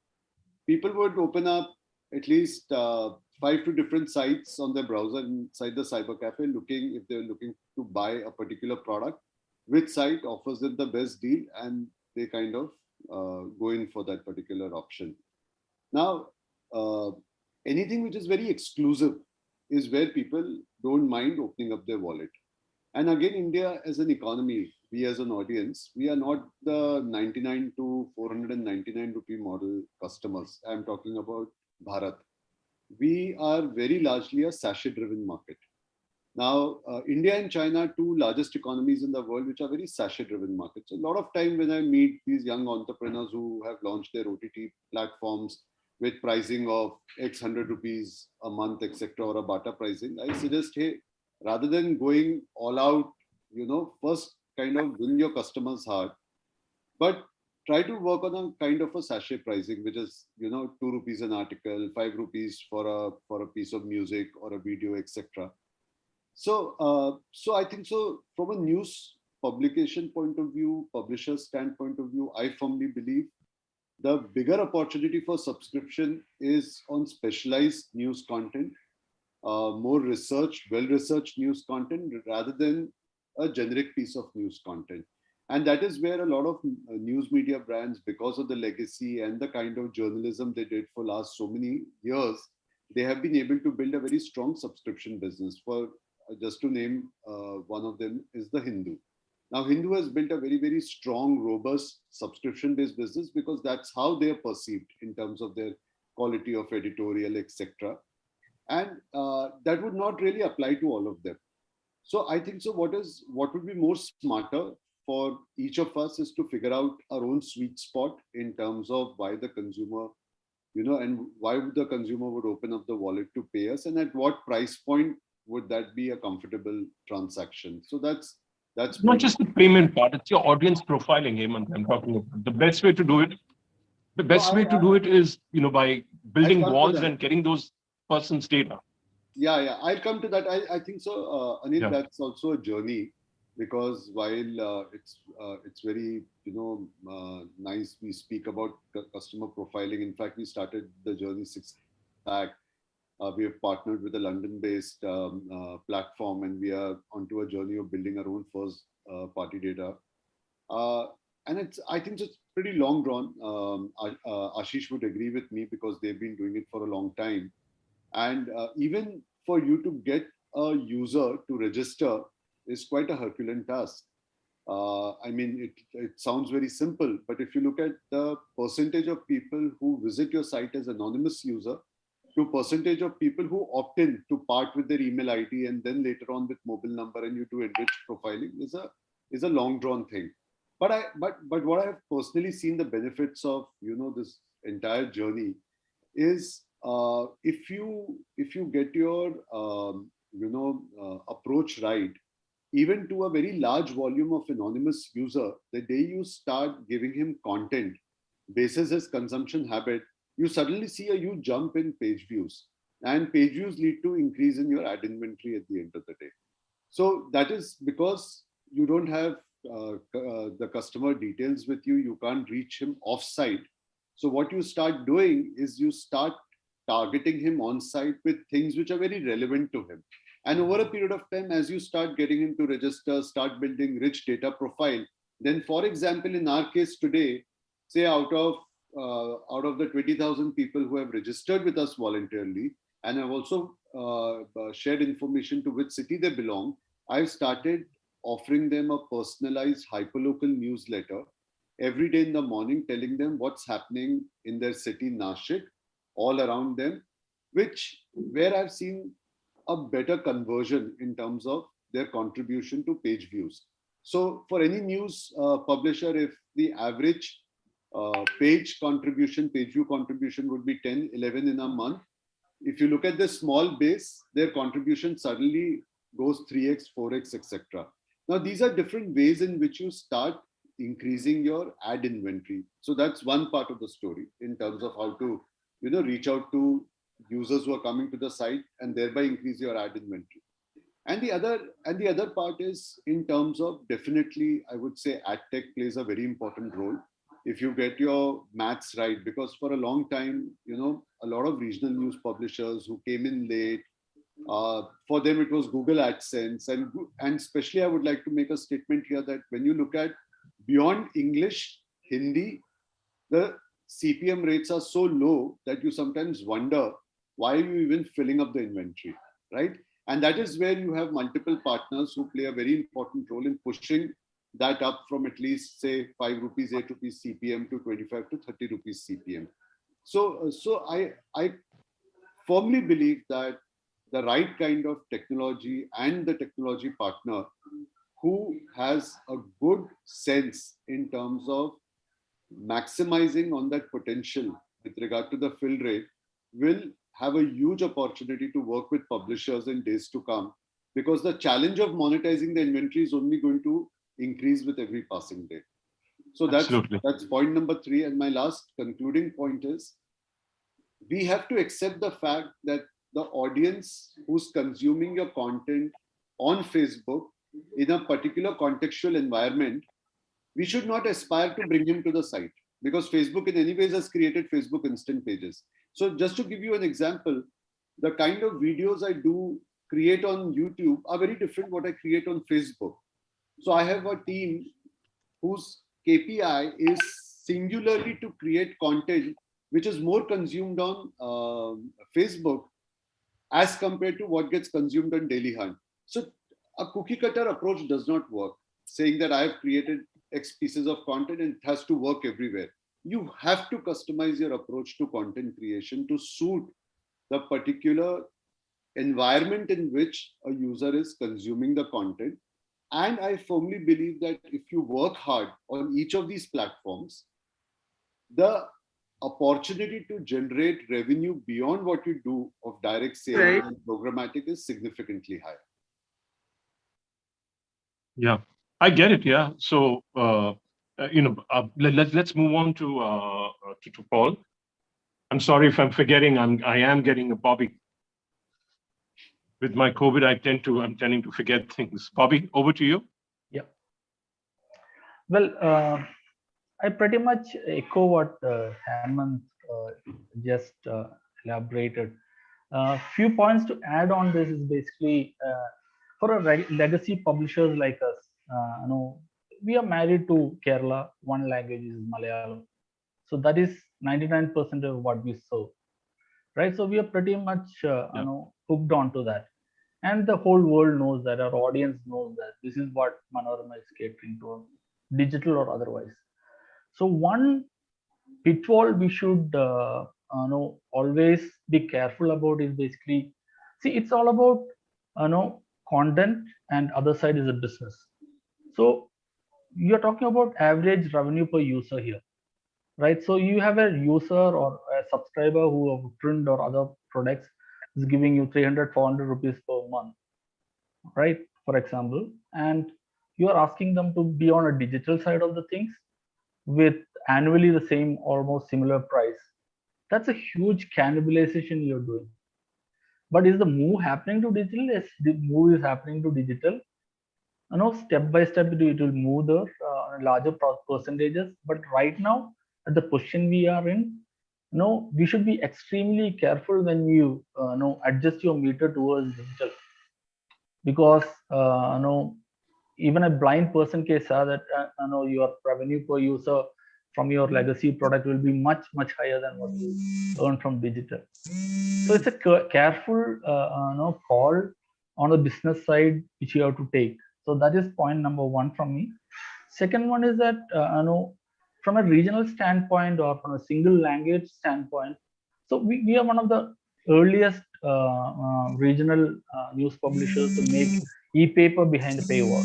people would open up at least 5 to different sites on their browser inside the cyber cafe, looking if they're looking to buy a particular product, which site offers them the best deal, and they kind of go in for that particular option. Now, anything which is very exclusive is where people don't mind opening up their wallet. And again, India as an economy, we as an audience, we are not the 99 to 499 rupee model customers. I'm talking about Bharat. We are very largely a sachet-driven market. Now, India and China, two largest economies in the world, which are very sachet-driven markets. So a lot of time when I meet these young entrepreneurs who have launched their OTT platforms with pricing of X 100 rupees a month, etc., or a Bata pricing, I suggest, hey, rather than going all out, first kind of win your customers' heart, but try to work on a kind of a sachet pricing, which is 2 rupees an article, 5 rupees for a piece of music or a video, etc. So I think so from a news publication point of view, publisher standpoint of view, I firmly believe the bigger opportunity for subscription is on specialized news content, more researched, well-researched news content rather than a generic piece of news content. And that is where a lot of news media brands, because of the legacy and the kind of journalism they did for last so many years, they have been able to build a very strong subscription business. For just to name one of them is the Hindu. Now, Hindu has built a very, very strong, robust subscription-based business because that's how they are perceived in terms of their quality of editorial, etc. And that would not really apply to all of them. So I think so what would be more smarter for each of us is to figure out our own sweet spot in terms of why the consumer, and why would the consumer would open up the wallet to pay us, and at what price point would that be a comfortable transaction. So that's not just the payment part, it's your audience profiling, Hemant, I'm talking about. The best way to do it is, by building walls and getting those person's data. Yeah, I'll come to that. I think so, Anil, that's also a journey, because while it's very nice we speak about customer profiling. In fact, we started the journey 6 back. We have partnered with a London-based platform, and we are onto a journey of building our own first party data. And I think it's pretty long drawn. Ashish would agree with me because they've been doing it for a long time. And even for you to get a user to register is quite a Herculean task. I mean, it sounds very simple, but if you look at the percentage of people who visit your site as anonymous user to percentage of people who opt in to part with their email ID and then later on with mobile number and you do enriched profiling is a long drawn thing. But what I have personally seen the benefits of this entire journey is if you get your approach right, even to a very large volume of anonymous user, the day you start giving him content basis his consumption habit, you suddenly see a huge jump in page views, and page views lead to increase in your ad inventory at the end of the day. So that is because you don't have the customer details with you. You can't reach him off-site. So what you start doing is you start targeting him on-site with things which are very relevant to him. And over a period of time, as you start getting him to register, start building rich data profile, then for example, in our case today, say out of the 20,000 people who have registered with us voluntarily, and have also shared information to which city they belong, I've started offering them a personalized hyperlocal newsletter every day in the morning, telling them what's happening in their city, Nashik, all around them, where I've seen a better conversion in terms of their contribution to page views. So for any news publisher, if the average page view contribution would be 10, 11 in a month, if you look at the small base, their contribution suddenly goes 3x, 4x, etc. Now, these are different ways in which you start increasing your ad inventory. So that's one part of the story in terms of how to reach out to users who are coming to the site and thereby increase your ad inventory. And the other part is in terms of, definitely, I would say AdTech plays a very important role if you get your maths right, because for a long time, a lot of regional news publishers who came in late, for them it was Google AdSense, and especially I would like to make a statement here that when you look at beyond English, Hindi, the CPM rates are so low that you sometimes wonder why are you even filling up the inventory, right? And that is where you have multiple partners who play a very important role in pushing that up from at least say 5 rupees, 8 rupees CPM to 25 to 30 rupees CPM. So I firmly believe that the right kind of technology and the technology partner who has a good sense in terms of maximizing on that potential with regard to the fill rate will have a huge opportunity to work with publishers in days to come, because the challenge of monetizing the inventory is only going to increase with every passing day. So that's point number 3. And my last concluding point is, we have to accept the fact that the audience who's consuming your content on Facebook in a particular contextual environment, we should not aspire to bring him to the site, because Facebook in any ways has created Facebook instant pages. So just to give you an example, the kind of videos I do create on YouTube are very different what I create on Facebook. So I have a team whose KPI is singularly to create content which is more consumed on Facebook as compared to what gets consumed on Daily Hunt. So a cookie cutter approach does not work, saying that I have created X pieces of content and it has to work everywhere. You have to customize your approach to content creation to suit the particular environment in which a user is consuming the content. And I firmly believe that if you work hard on each of these platforms, the opportunity to generate revenue beyond what you do of direct sales and programmatic is significantly higher. Yeah, I get it. Yeah. So, let's move on to Paul. I'm sorry if I'm forgetting. I am getting a Bobby. With my COVID, I'm tending to forget things. Bobby, over to you. Yeah. Well, I pretty much echo what Hemant just elaborated. Few points to add on this is basically for a legacy publishers like us, we are married to Kerala. One language is Malayalam, so that is 99% of what we serve, right? So we are pretty much hooked onto that, and the whole world knows that. Our audience knows that this is what Manorama is catering to, digital or otherwise. So one pitfall we should always be careful about is basically, see, it's all about content, and other side is a business. So you're talking about average revenue per user here, right? So you have a user or a subscriber who have print or other products is giving you 300-400 rupees per month, right, for example, and you are asking them to be on a digital side of the things with annually the same almost similar price. That's a huge cannibalization you're doing. But is the move happening to digital? Yes, the move is happening to digital. Step by step it will move the larger percentages. But right now, at the position we are in, we should be extremely careful when you adjust your meter towards digital, because even a blind person can say that your revenue per user from your legacy product will be much higher than what you earn from digital. So it's a careful call on the business side which you have to take. So that is point number 1 from me. Second one is that from a regional standpoint or from a single language standpoint, so we are one of the earliest regional news publishers to make e-paper behind the paywall,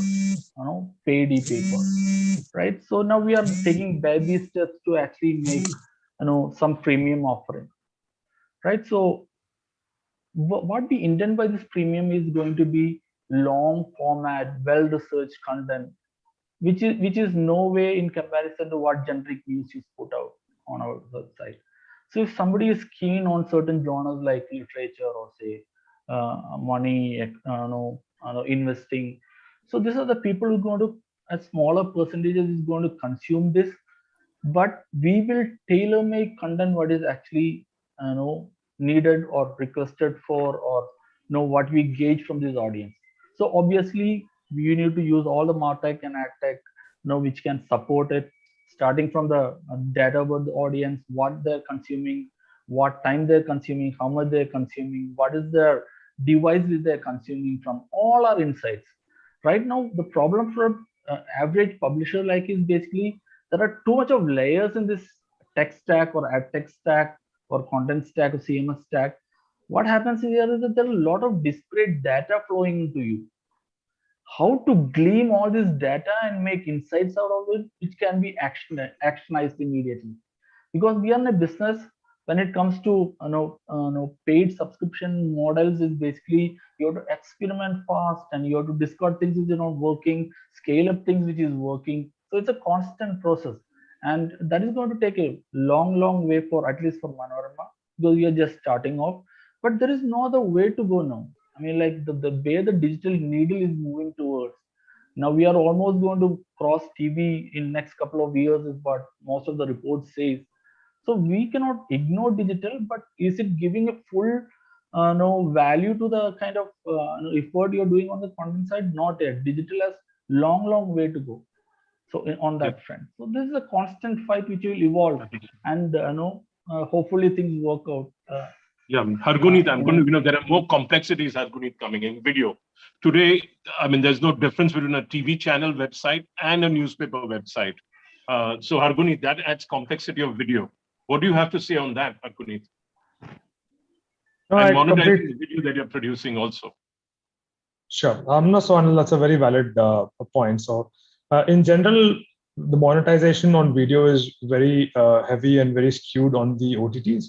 paid e-paper, right? So now we are taking baby steps to actually make some premium offering, right? So what we intend by this premium is going to be long format, well-researched content, which is no way in comparison to what generic news is put out on our website. So if somebody is keen on certain genres like literature or say money, investing, so these are the people who are going to, a smaller percentages is going to consume this, but we will tailor make content what is actually needed or requested for, or what we gauge from this audience. So obviously you need to use all the MarTech and AdTech which can support it, starting from the data about the audience, what they're consuming, what time they're consuming, how much they're consuming, what is their device that they're consuming from, all our insights. Right now the problem for average publisher like is basically there are too much of layers in this tech stack or AdTech stack or content stack or CMS stack. what happens here is that there are a lot of disparate data flowing into you. How to glean all this data and make insights out of it, which can be actionized immediately. Because we are in a business, when it comes to paid subscription models, is basically you have to experiment fast and you have to discard things which are not working, scale up things which is working. So it's a constant process, and that is going to take a long way for, at least for Manorama, because we are just starting off. But there is no other way to go now. I mean, like the way the digital needle is moving towards. Now we are almost going to cross TV in next couple of years, is what most of the reports says. So we cannot ignore digital, but is it giving a full no value to the kind of effort you're doing on the content side? Not yet. Digital has long way to go. So on that front, so this is a constant fight which will evolve, and hopefully things work out. Yeah, Hargunit, I'm going to, there are more complexities, Hargunit, coming in video. Today, I mean, there's no difference between a TV channel website and a newspaper website. So Hargunit, that adds complexity of video. What do you have to say on that, Hargunit? And monetizing the video that you're producing also. Sure. No, so Anil, that's a very valid point. So in general, the monetization on video is very heavy and very skewed on the OTTs,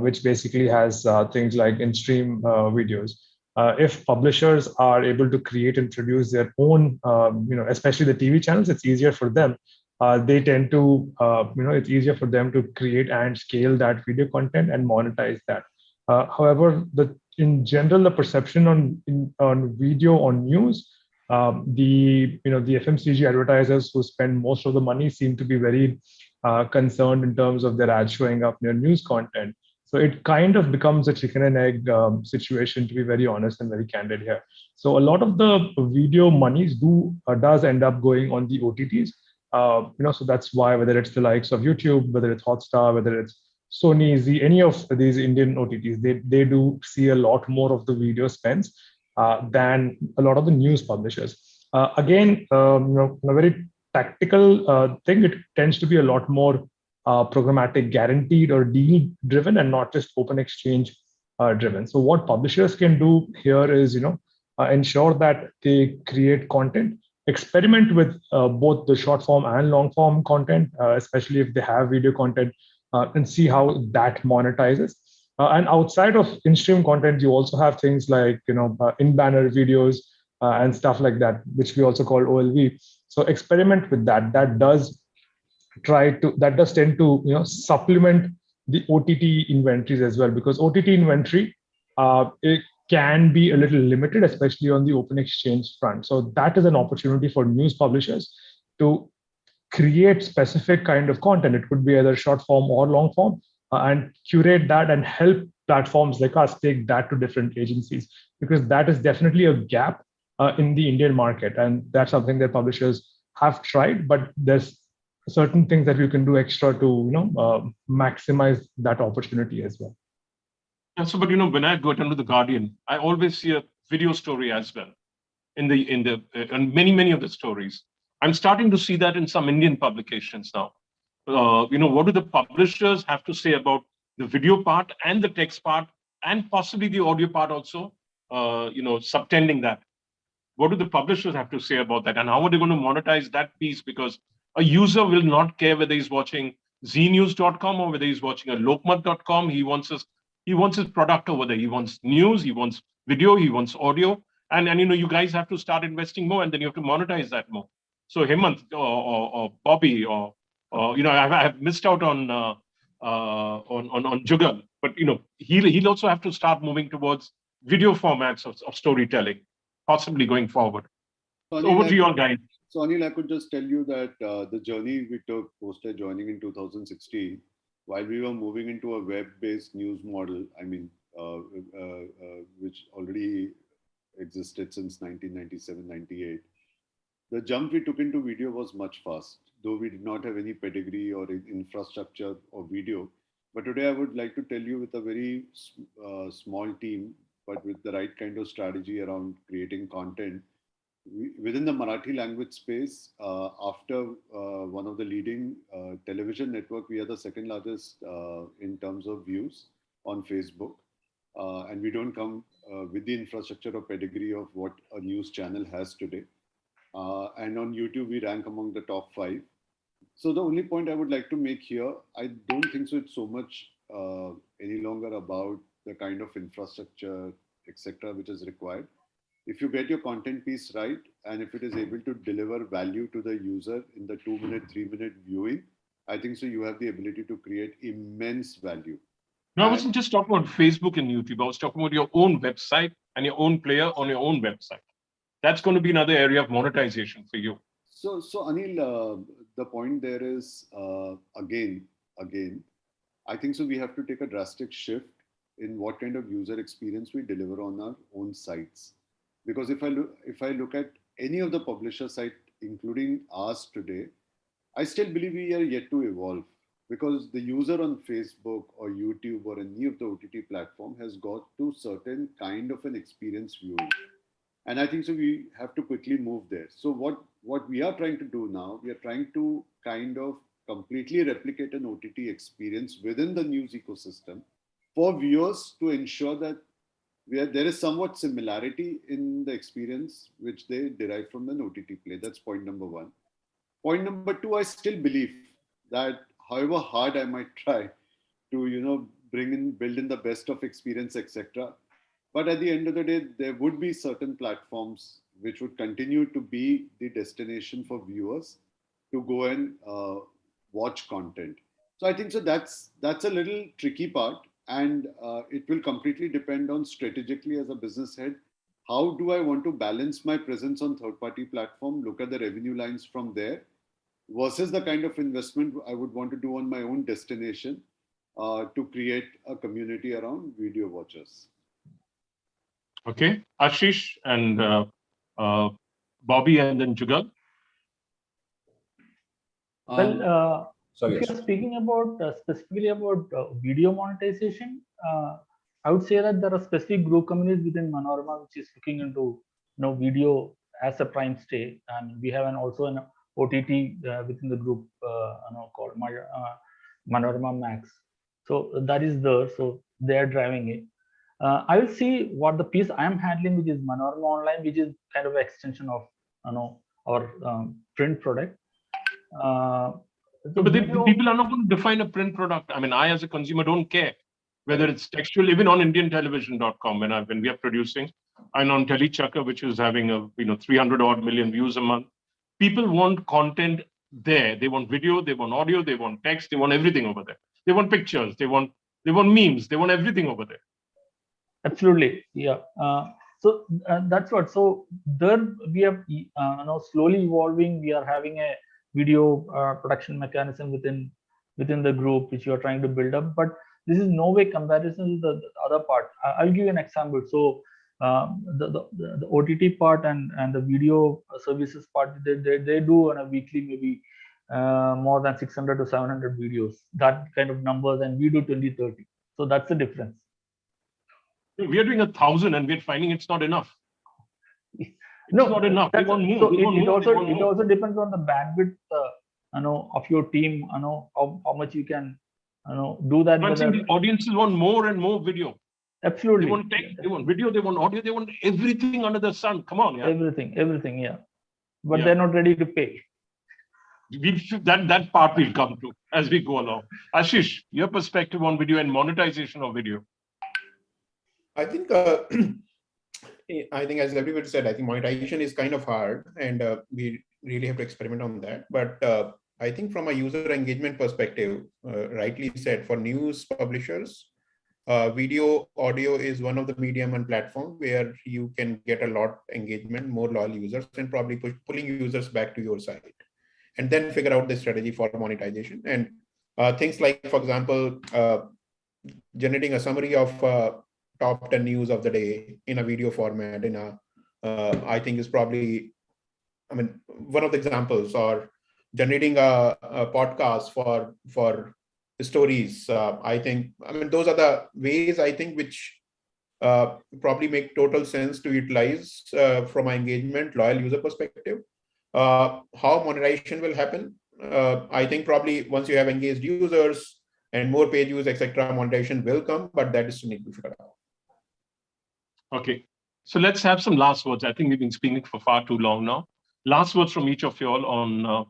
which basically has things like in-stream videos. If publishers are able to create and produce their own, especially the TV channels, it's easier for them. They tend to, it's easier for them to create and scale that video content and monetize that. However, in general, the perception on video, on news, the FMCG advertisers who spend most of the money seem to be very concerned in terms of their ads showing up near news content. So it kind of becomes a chicken and egg situation, to be very honest and very candid here. So a lot of the video monies does end up going on the OTTs. So that's why, whether it's the likes of YouTube, whether it's Hotstar, whether it's Sony, Z, any of these Indian OTTs, they do see a lot more of the video spends than a lot of the news publishers. Again, a very tactical thing, it tends to be a lot more programmatic, guaranteed or deal driven, and not just open exchange driven. So what publishers can do here is, ensure that they create content, experiment with both the short form and long form content, especially if they have video content, and see how that monetizes. And outside of in-stream content, you also have things like in-banner videos and stuff like that, which we also call OLV. So experiment with that. That does tend to supplement the OTT inventories as well, because OTT inventory it can be a little limited, especially on the open exchange front. So that is an opportunity for news publishers to create specific kind of content. It could be either short form or long form, and curate that and help platforms like us take that to different agencies, because that is definitely a gap in the Indian market. And that's something that publishers have tried, but there's certain things that you can do extra to maximize that opportunity as well. Yeah, so, but when I go down to the Guardian, I always see a video story as well in many of the stories. I'm starting to see that in some Indian publications now. What do the publishers have to say about the video part and the text part, and possibly the audio part also, subtending that? What do the publishers have to say about that? And how are they going to monetize that piece? Because a user will not care whether he's watching znews.com or whether he's watching a lokmat.com. He wants his product over there. He wants news, he wants video, he wants audio. And you guys have to start investing more, and then you have to monetize that more. So Hemant or Bobby or I have missed out on Jugal, but he'll also have to start moving towards video formats of storytelling, possibly going forward. So over to you all, guys. So Anil, I could just tell you that the journey we took post joining in 2016, while we were moving into a web-based news model, which already existed since 1997-98, the jump we took into video was much fast, though we did not have any pedigree or infrastructure or video. But today I would like to tell you, with a very small team, but with the right kind of strategy around creating content, within the Marathi language space, after one of the leading television network, we are the second largest in terms of views on Facebook. and we don't come with the infrastructure or pedigree of what a news channel has today. And on YouTube, we rank among the top 5. So the only point I would like to make here, I don't think so it's so much any longer about the kind of infrastructure, etc., which is required. If you get your content piece right, and if it is able to deliver value to the user in the 2-minute, 3-minute viewing, I think so you have the ability to create immense value. No, I wasn't just talking about Facebook and YouTube. I was talking about your own website and your own player on your own website. That's going to be another area of monetization for you. So Anil, the point there is, again, I think so we have to take a drastic shift in what kind of user experience we deliver on our own sites. Because if I look at any of the publisher site, including ours today, I still believe we are yet to evolve, because the user on Facebook or YouTube or any of the OTT platform has got to certain kind of an experience viewing. And I think so we have to quickly move there. So what we are trying to do now, we are trying to kind of completely replicate an OTT experience within the news ecosystem for viewers, to ensure that there is somewhat similarity in the experience which they derive from an OTT play. That's point number 1. Point number 2, I still believe that however hard I might try to, build in the best of experience, etc., but at the end of the day, there would be certain platforms which would continue to be the destination for viewers to go and watch content. So I think so that's a little tricky part, and it will completely depend on strategically as a business head. How do I want to balance my presence on third-party platform, look at the revenue lines from there, versus the kind of investment I would want to do on my own destination to create a community around video watchers. Okay, Ashish and Bobby, and then Jugal. Well, sorry, if you're speaking about specifically about video monetization, I would say that there are specific group communities within Manorama which is looking into video as a prime stay, and we have also an OTT within the group called Manorama Max. So that is there. So they are driving it. I will see what the piece I am handling, which is Manorama Online, which is kind of an extension of our print product. But people are not going to define a print product. I mean, I as a consumer don't care whether it's textual. Even on IndianTelevision.com, when we are producing, and on Telechakkar, which is having a 300 odd million views a month, people want content there. They want video, they want audio, they want text, they want everything over there. They want pictures, they want memes, they want everything over there. Absolutely, yeah. So that's what. So there we have slowly evolving. We are having a video production mechanism within the group which you are trying to build up. But this is no way comparison to the other part. I'll give you an example. So the OTT part and the video services part, they do on a weekly maybe more than 600 to 700 videos. That kind of numbers, and we do 20-30. So that's the difference. We are doing 1,000 and we're finding it's not enough. It's not enough. It also depends on the bandwidth, of your team. How much you can, do that. But the audiences want more and more video. Absolutely. They want text, they want video, they want audio, they want everything under the sun. Come on, yeah. Everything, yeah. But they're not ready to pay. That part will come to as we go along. Ashish, your perspective on video and monetization of video. I think as everybody said, I think monetization is kind of hard, and we really have to experiment on that. But I think from a user engagement perspective, rightly said, for news publishers, video, audio is one of the medium and platform where you can get a lot engagement, more loyal users, and probably pulling users back to your site, and then figure out the strategy for monetization. And things like, for example, generating a summary of top 10 news of the day in a video format, I think is probably, one of the examples, or generating a podcast for stories. I think, those are the ways I think which probably make total sense to utilize from an engagement, loyal user perspective. How monetization will happen? I think probably once you have engaged users and more page views, etc., monetization will come, but that is to need to be figured out. Okay. So let's have some last words. I think we've been speaking for far too long now. Last words from each of you all on,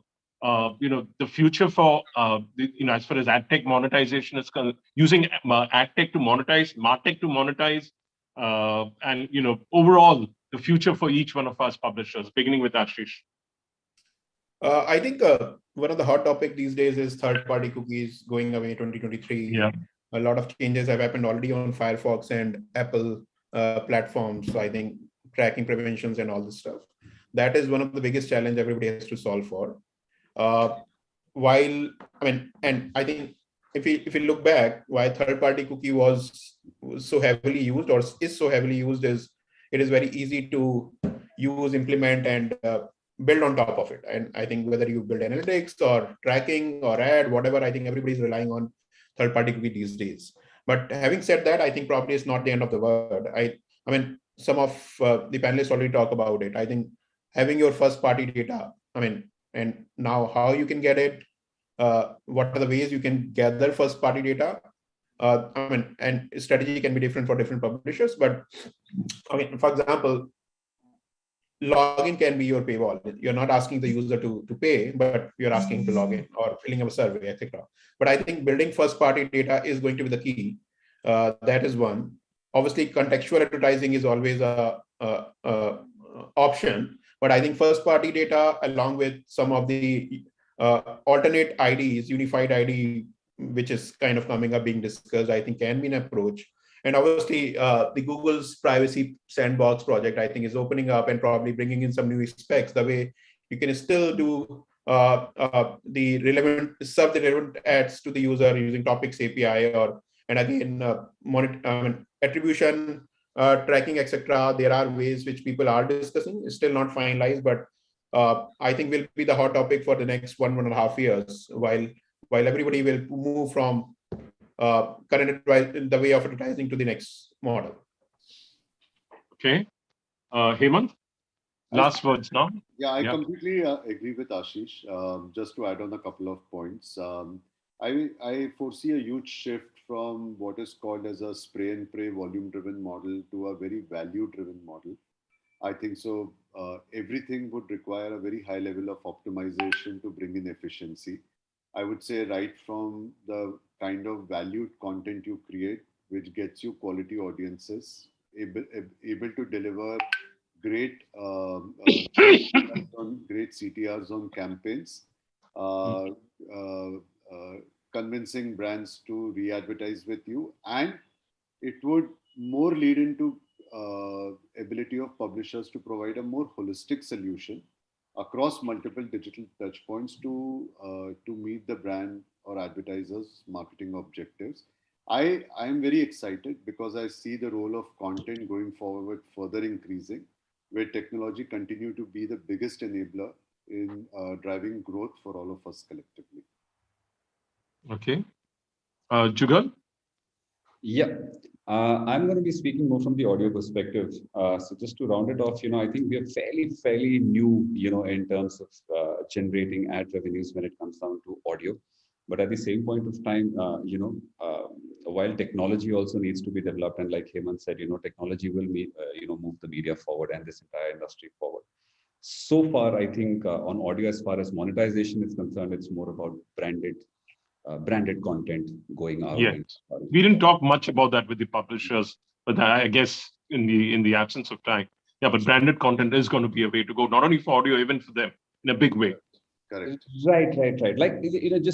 the future for, as far as AdTech monetization is concerned, using AdTech to monetize, MarTech to monetize, and, overall, the future for each one of us publishers, beginning with Ashish. I think one of the hot topics these days is third-party cookies going away 2023. Yeah. A lot of changes have happened already on Firefox and Apple platforms. So I think tracking preventions and all this stuff. That is one of the biggest challenge everybody has to solve for. And I think if you look back, why third-party cookie was so heavily used or is so heavily used is it is very easy to use, implement, and build on top of it. And I think whether you build analytics or tracking or ad, whatever, I think everybody's relying on third-party cookie these days. But having said that, I think probably it's not the end of the world. I mean, some of the panelists already talk about it. I think having your first-party data, and now how you can get it, what are the ways you can gather first-party data, and strategy can be different for different publishers. But for example, login can be your paywall. You're not asking the user to pay, but you're asking to log in or filling up a survey, etc. But I think building first-party data is going to be the key. That is one. Obviously, contextual advertising is always a option, but I think first-party data, along with some of the alternate IDs, unified ID, which is kind of coming up, being discussed, I think can be an approach. And obviously, the Google's privacy sandbox project, I think, is opening up and probably bringing in some new specs. The way you can still do serve the relevant ads to the user using topics API, and again, attribution, tracking, etc. There are ways which people are discussing. It's still not finalized, but I think will be the hot topic for the next 1.5 years. While everybody will move from current the way of advertising to the next model. Okay. Hemant, last words now. Yeah, I completely agree with Ashish. Just to add on a couple of points, I foresee a huge shift from what is called as a spray and pray volume-driven model to a very value-driven model. I think so. Everything would require a very high level of optimization to bring in efficiency. I would say right from the kind of valued content you create, which gets you quality audiences, able to deliver great great CTRs on campaigns, convincing brands to re-advertise with you, and it would more lead into ability of publishers to provide a more holistic solution across multiple digital touchpoints to meet the brand or advertisers' marketing objectives. I am very excited because I see the role of content going forward further increasing, where technology continue to be the biggest enabler in driving growth for all of us collectively. Okay. Jugal? Yeah. I'm going to be speaking more from the audio perspective. So just to round it off, I think we are fairly new, in terms of generating ad revenues when it comes down to audio. But at the same point of time, while technology also needs to be developed, and like Hemant said, technology will move the media forward and this entire industry forward. So far, I think on audio, as far as monetization is concerned, it's more about branded content going out. Yes. We didn't talk much about that with the publishers, but I guess in the absence of time, yeah. But branded content is going to be a way to go, not only for audio, even for them in a big way. Correct. Right. Like,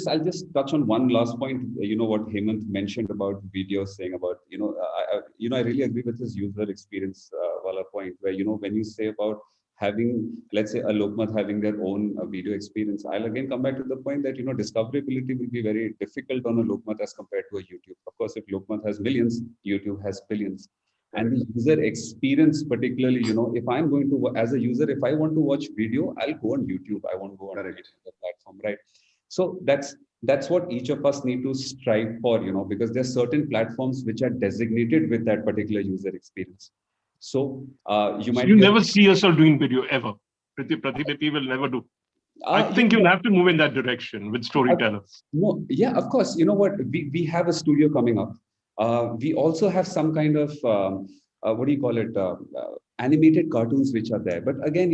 I'll just touch on one last point. What Hemant mentioned about video, saying about, I really agree with his user experience point, where, when you say about having, let's say, a Lokmat having their own video experience, I'll again come back to the point that, discoverability will be very difficult on a Lokmat as compared to a YouTube. Of course, if Lokmat has millions, YouTube has billions. And the user experience, particularly, if I'm going to, as a user, if I want to watch video, I'll go on YouTube. I won't go on the platform, right? So that's what each of us need to strive for, because there are certain platforms which are designated with that particular user experience. So you might never see yourself doing video ever. Pradeep will never do. I think you'll have to move in that direction with storytellers. No, yeah, of course. You know what? We have a studio coming up. We also have some kind of what do you call it, animated cartoons which are there. But again,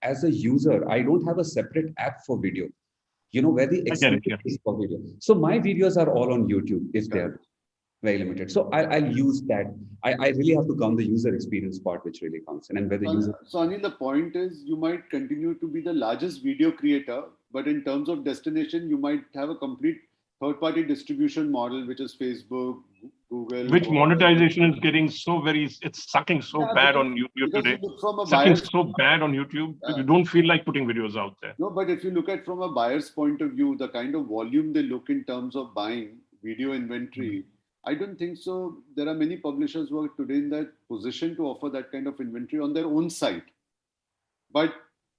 as a user, I don't have a separate app for video, where the I get it. experience is for video. So my videos are all on YouTube if they're very limited. So I'll use that. I really have to count the user experience part, which really counts. And where the user. So Anil, the point is you might continue to be the largest video creator, but in terms of destination, you might have a complete third-party distribution model, which is Facebook, Google. Which monetization is getting it's sucking so bad on YouTube today. Sucking so bad on YouTube. You don't feel like putting videos out there. No, but if you look at from a buyer's point of view, the kind of volume they look in terms of buying video inventory, I don't think so. There are many publishers who are today in that position to offer that kind of inventory on their own site. But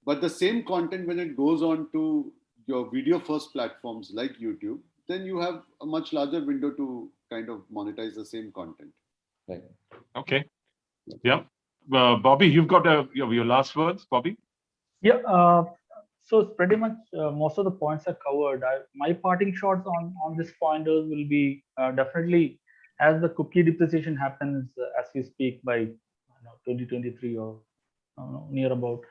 the same content, when it goes on to your video first platforms like YouTube, then you have a much larger window to kind of monetize the same content. Right. Okay. Yeah. Bobby, you've got your last words, Bobby? Yeah. So pretty much most of the points are covered. My parting shots on this pointers will be definitely as the cookie depreciation happens as we speak by 2023 or near about.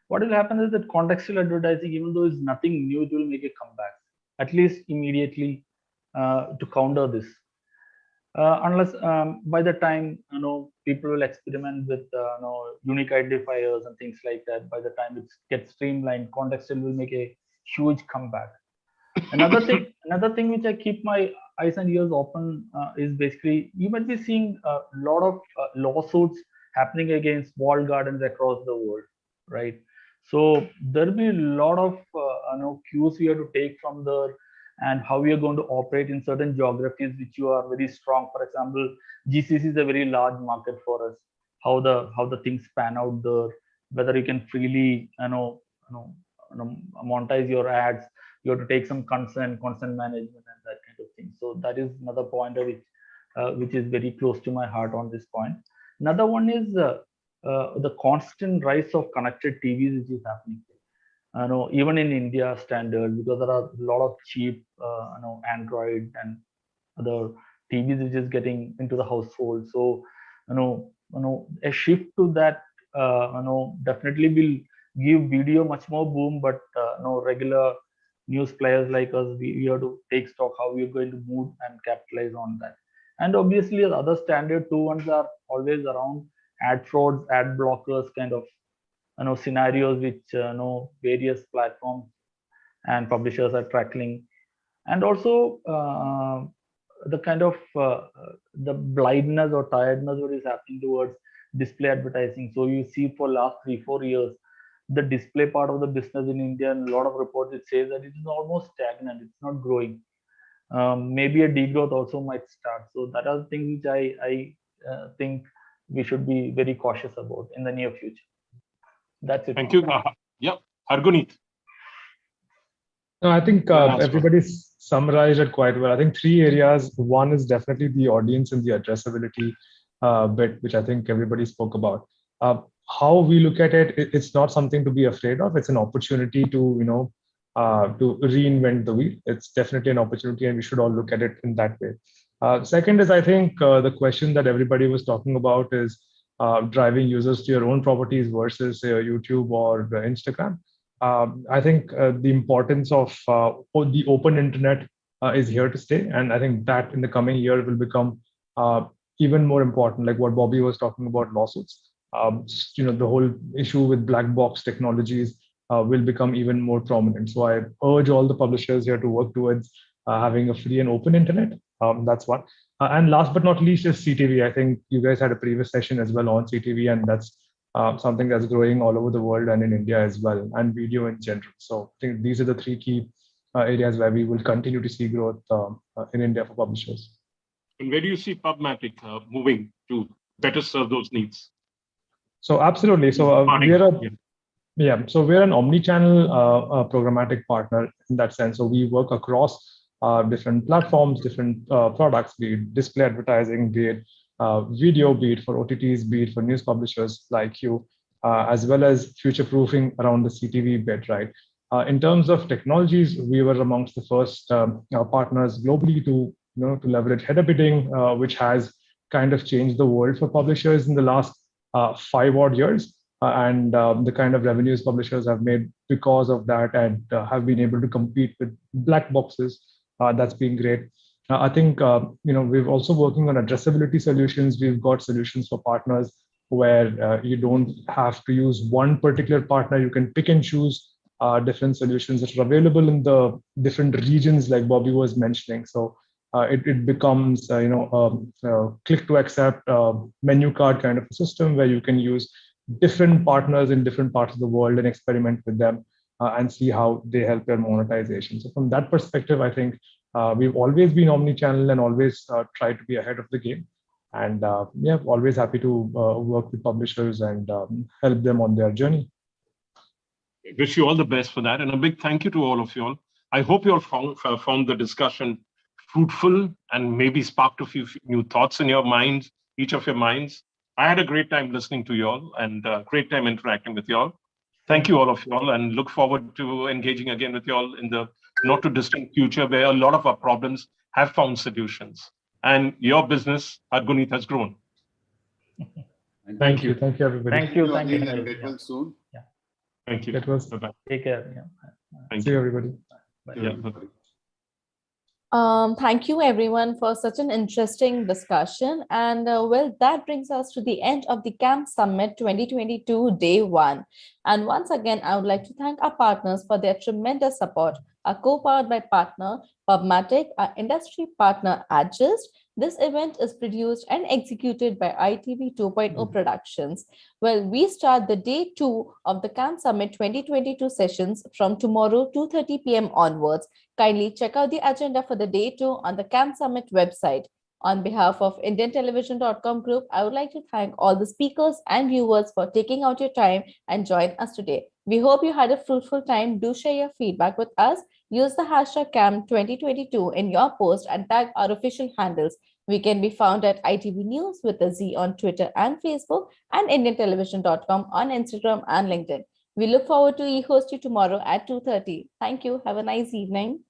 What will happen is that contextual advertising, even though it's nothing new, it will make a comeback, at least immediately to counter this. Unless by the time people will experiment with unique identifiers and things like that, by the time it gets streamlined, contextual will make a huge comeback. Another thing which I keep my eyes and ears open is basically you might be seeing a lot of lawsuits happening against walled gardens across the world, right? So there'll be a lot of cues we have to take from there, and how we are going to operate in certain geographies which you are very strong. For example, GCC is a very large market for us. How the things pan out there, whether you can freely monetize your ads, you have to take some consent management and that kind of thing. So that is another pointer which is very close to my heart on this point. Another one is the constant rise of connected TVs which is happening. Even in India standard, because there are a lot of cheap, Android and other TVs which is getting into the household. So, a shift to that, definitely will give video much more boom. But regular news players like us, we have to take stock how we are going to move and capitalize on that. And obviously, the other standard two ones are always around ad frauds, ad blockers, kind of scenarios which various platforms and publishers are tackling, and also the kind of the blindness or tiredness what is happening towards display advertising. So you see for last 3-4 years the display part of the business in India, and a lot of reports it says that it is almost stagnant, it's not growing. Maybe a degrowth also might start. So that are things which I think we should be very cautious about in the near future. That's it. Thank you. Yeah, Hargunit. No, I think everybody's summarized it quite well. I think 3 areas. One is definitely the audience and the addressability bit, which I think everybody spoke about. How we look at it, it's not something to be afraid of. It's an opportunity to, to reinvent the wheel. It's definitely an opportunity, and we should all look at it in that way. Second is, I think the question that everybody was talking about is driving users to your own properties versus YouTube or Instagram. I think the importance of the open internet is here to stay, and I think that in the coming year will become even more important. Like what Bobby was talking about, lawsuits. The whole issue with black box technologies will become even more prominent. So I urge all the publishers here to work towards having a free and open internet. That's one. And last but not least is CTV. I think you guys had a previous session as well on CTV, and that's something that's growing all over the world and in India as well, and video in general. So I think these are the 3 key areas where we will continue to see growth in India for publishers. And where do you see PubMatic moving to better serve those needs? So absolutely. So we're an omni-channel programmatic partner in that sense. So we work across different platforms, different products, be it display advertising, be it video, be it for OTTs, be it for news publishers like you, as well as future-proofing around the CTV bit, right? In terms of technologies, we were amongst the first partners globally to leverage header bidding, which has kind of changed the world for publishers in the last 5 odd years. And the kind of revenues publishers have made because of that, and have been able to compete with black boxes. That's been great. I think we're also working on addressability solutions. We've got solutions for partners where you don't have to use one particular partner. You can pick and choose different solutions that are available in the different regions, like Bobby was mentioning. So it becomes click to accept menu card kind of a system where you can use different partners in different parts of the world and experiment with them and see how they help your monetization. So from that perspective, I think we've always been omni-channel and always tried to be ahead of the game. And always happy to work with publishers and help them on their journey. Wish you all the best for that. And a big thank you to all of you all. I hope you all found the discussion fruitful and maybe sparked a few new thoughts in your minds, each of your minds. I had a great time listening to you all and a great time interacting with you all. Thank you all of you all, and look forward to engaging again with you all in the not too distant future, where a lot of our problems have found solutions and your business at Gunit has grown. Thank you. Thank you, everybody. Thank you. Thank you. And get well soon. Yeah. Thank you. That was. Bye-bye. Take care. Yeah. Thank See you, everybody. Bye. Yeah. Thank you everyone for such an interesting discussion. And that brings us to the end of the CAMP Summit 2022 Day 1. And once again, I would like to thank our partners for their tremendous support. Our co-powered by partner MarTech, our industry partner Adjust. This event is produced and executed by ITV 2.0 Productions. Well, we start the day 2 of the CAMP Summit 2022 sessions from tomorrow 2:30 p.m. onwards. Kindly check out the agenda for the day 2 on the CAMP Summit website. On behalf of IndianTelevision.com Group, I would like to thank all the speakers and viewers for taking out your time and join us today. We hope you had a fruitful time. Do share your feedback with us. Use the hashtag CAMP2022 in your post and tag our official handles. We can be found at ITV News with a Z on Twitter and Facebook, and IndianTelevision.com on Instagram and LinkedIn. We look forward to host you tomorrow at 2:30. Thank you. Have a nice evening.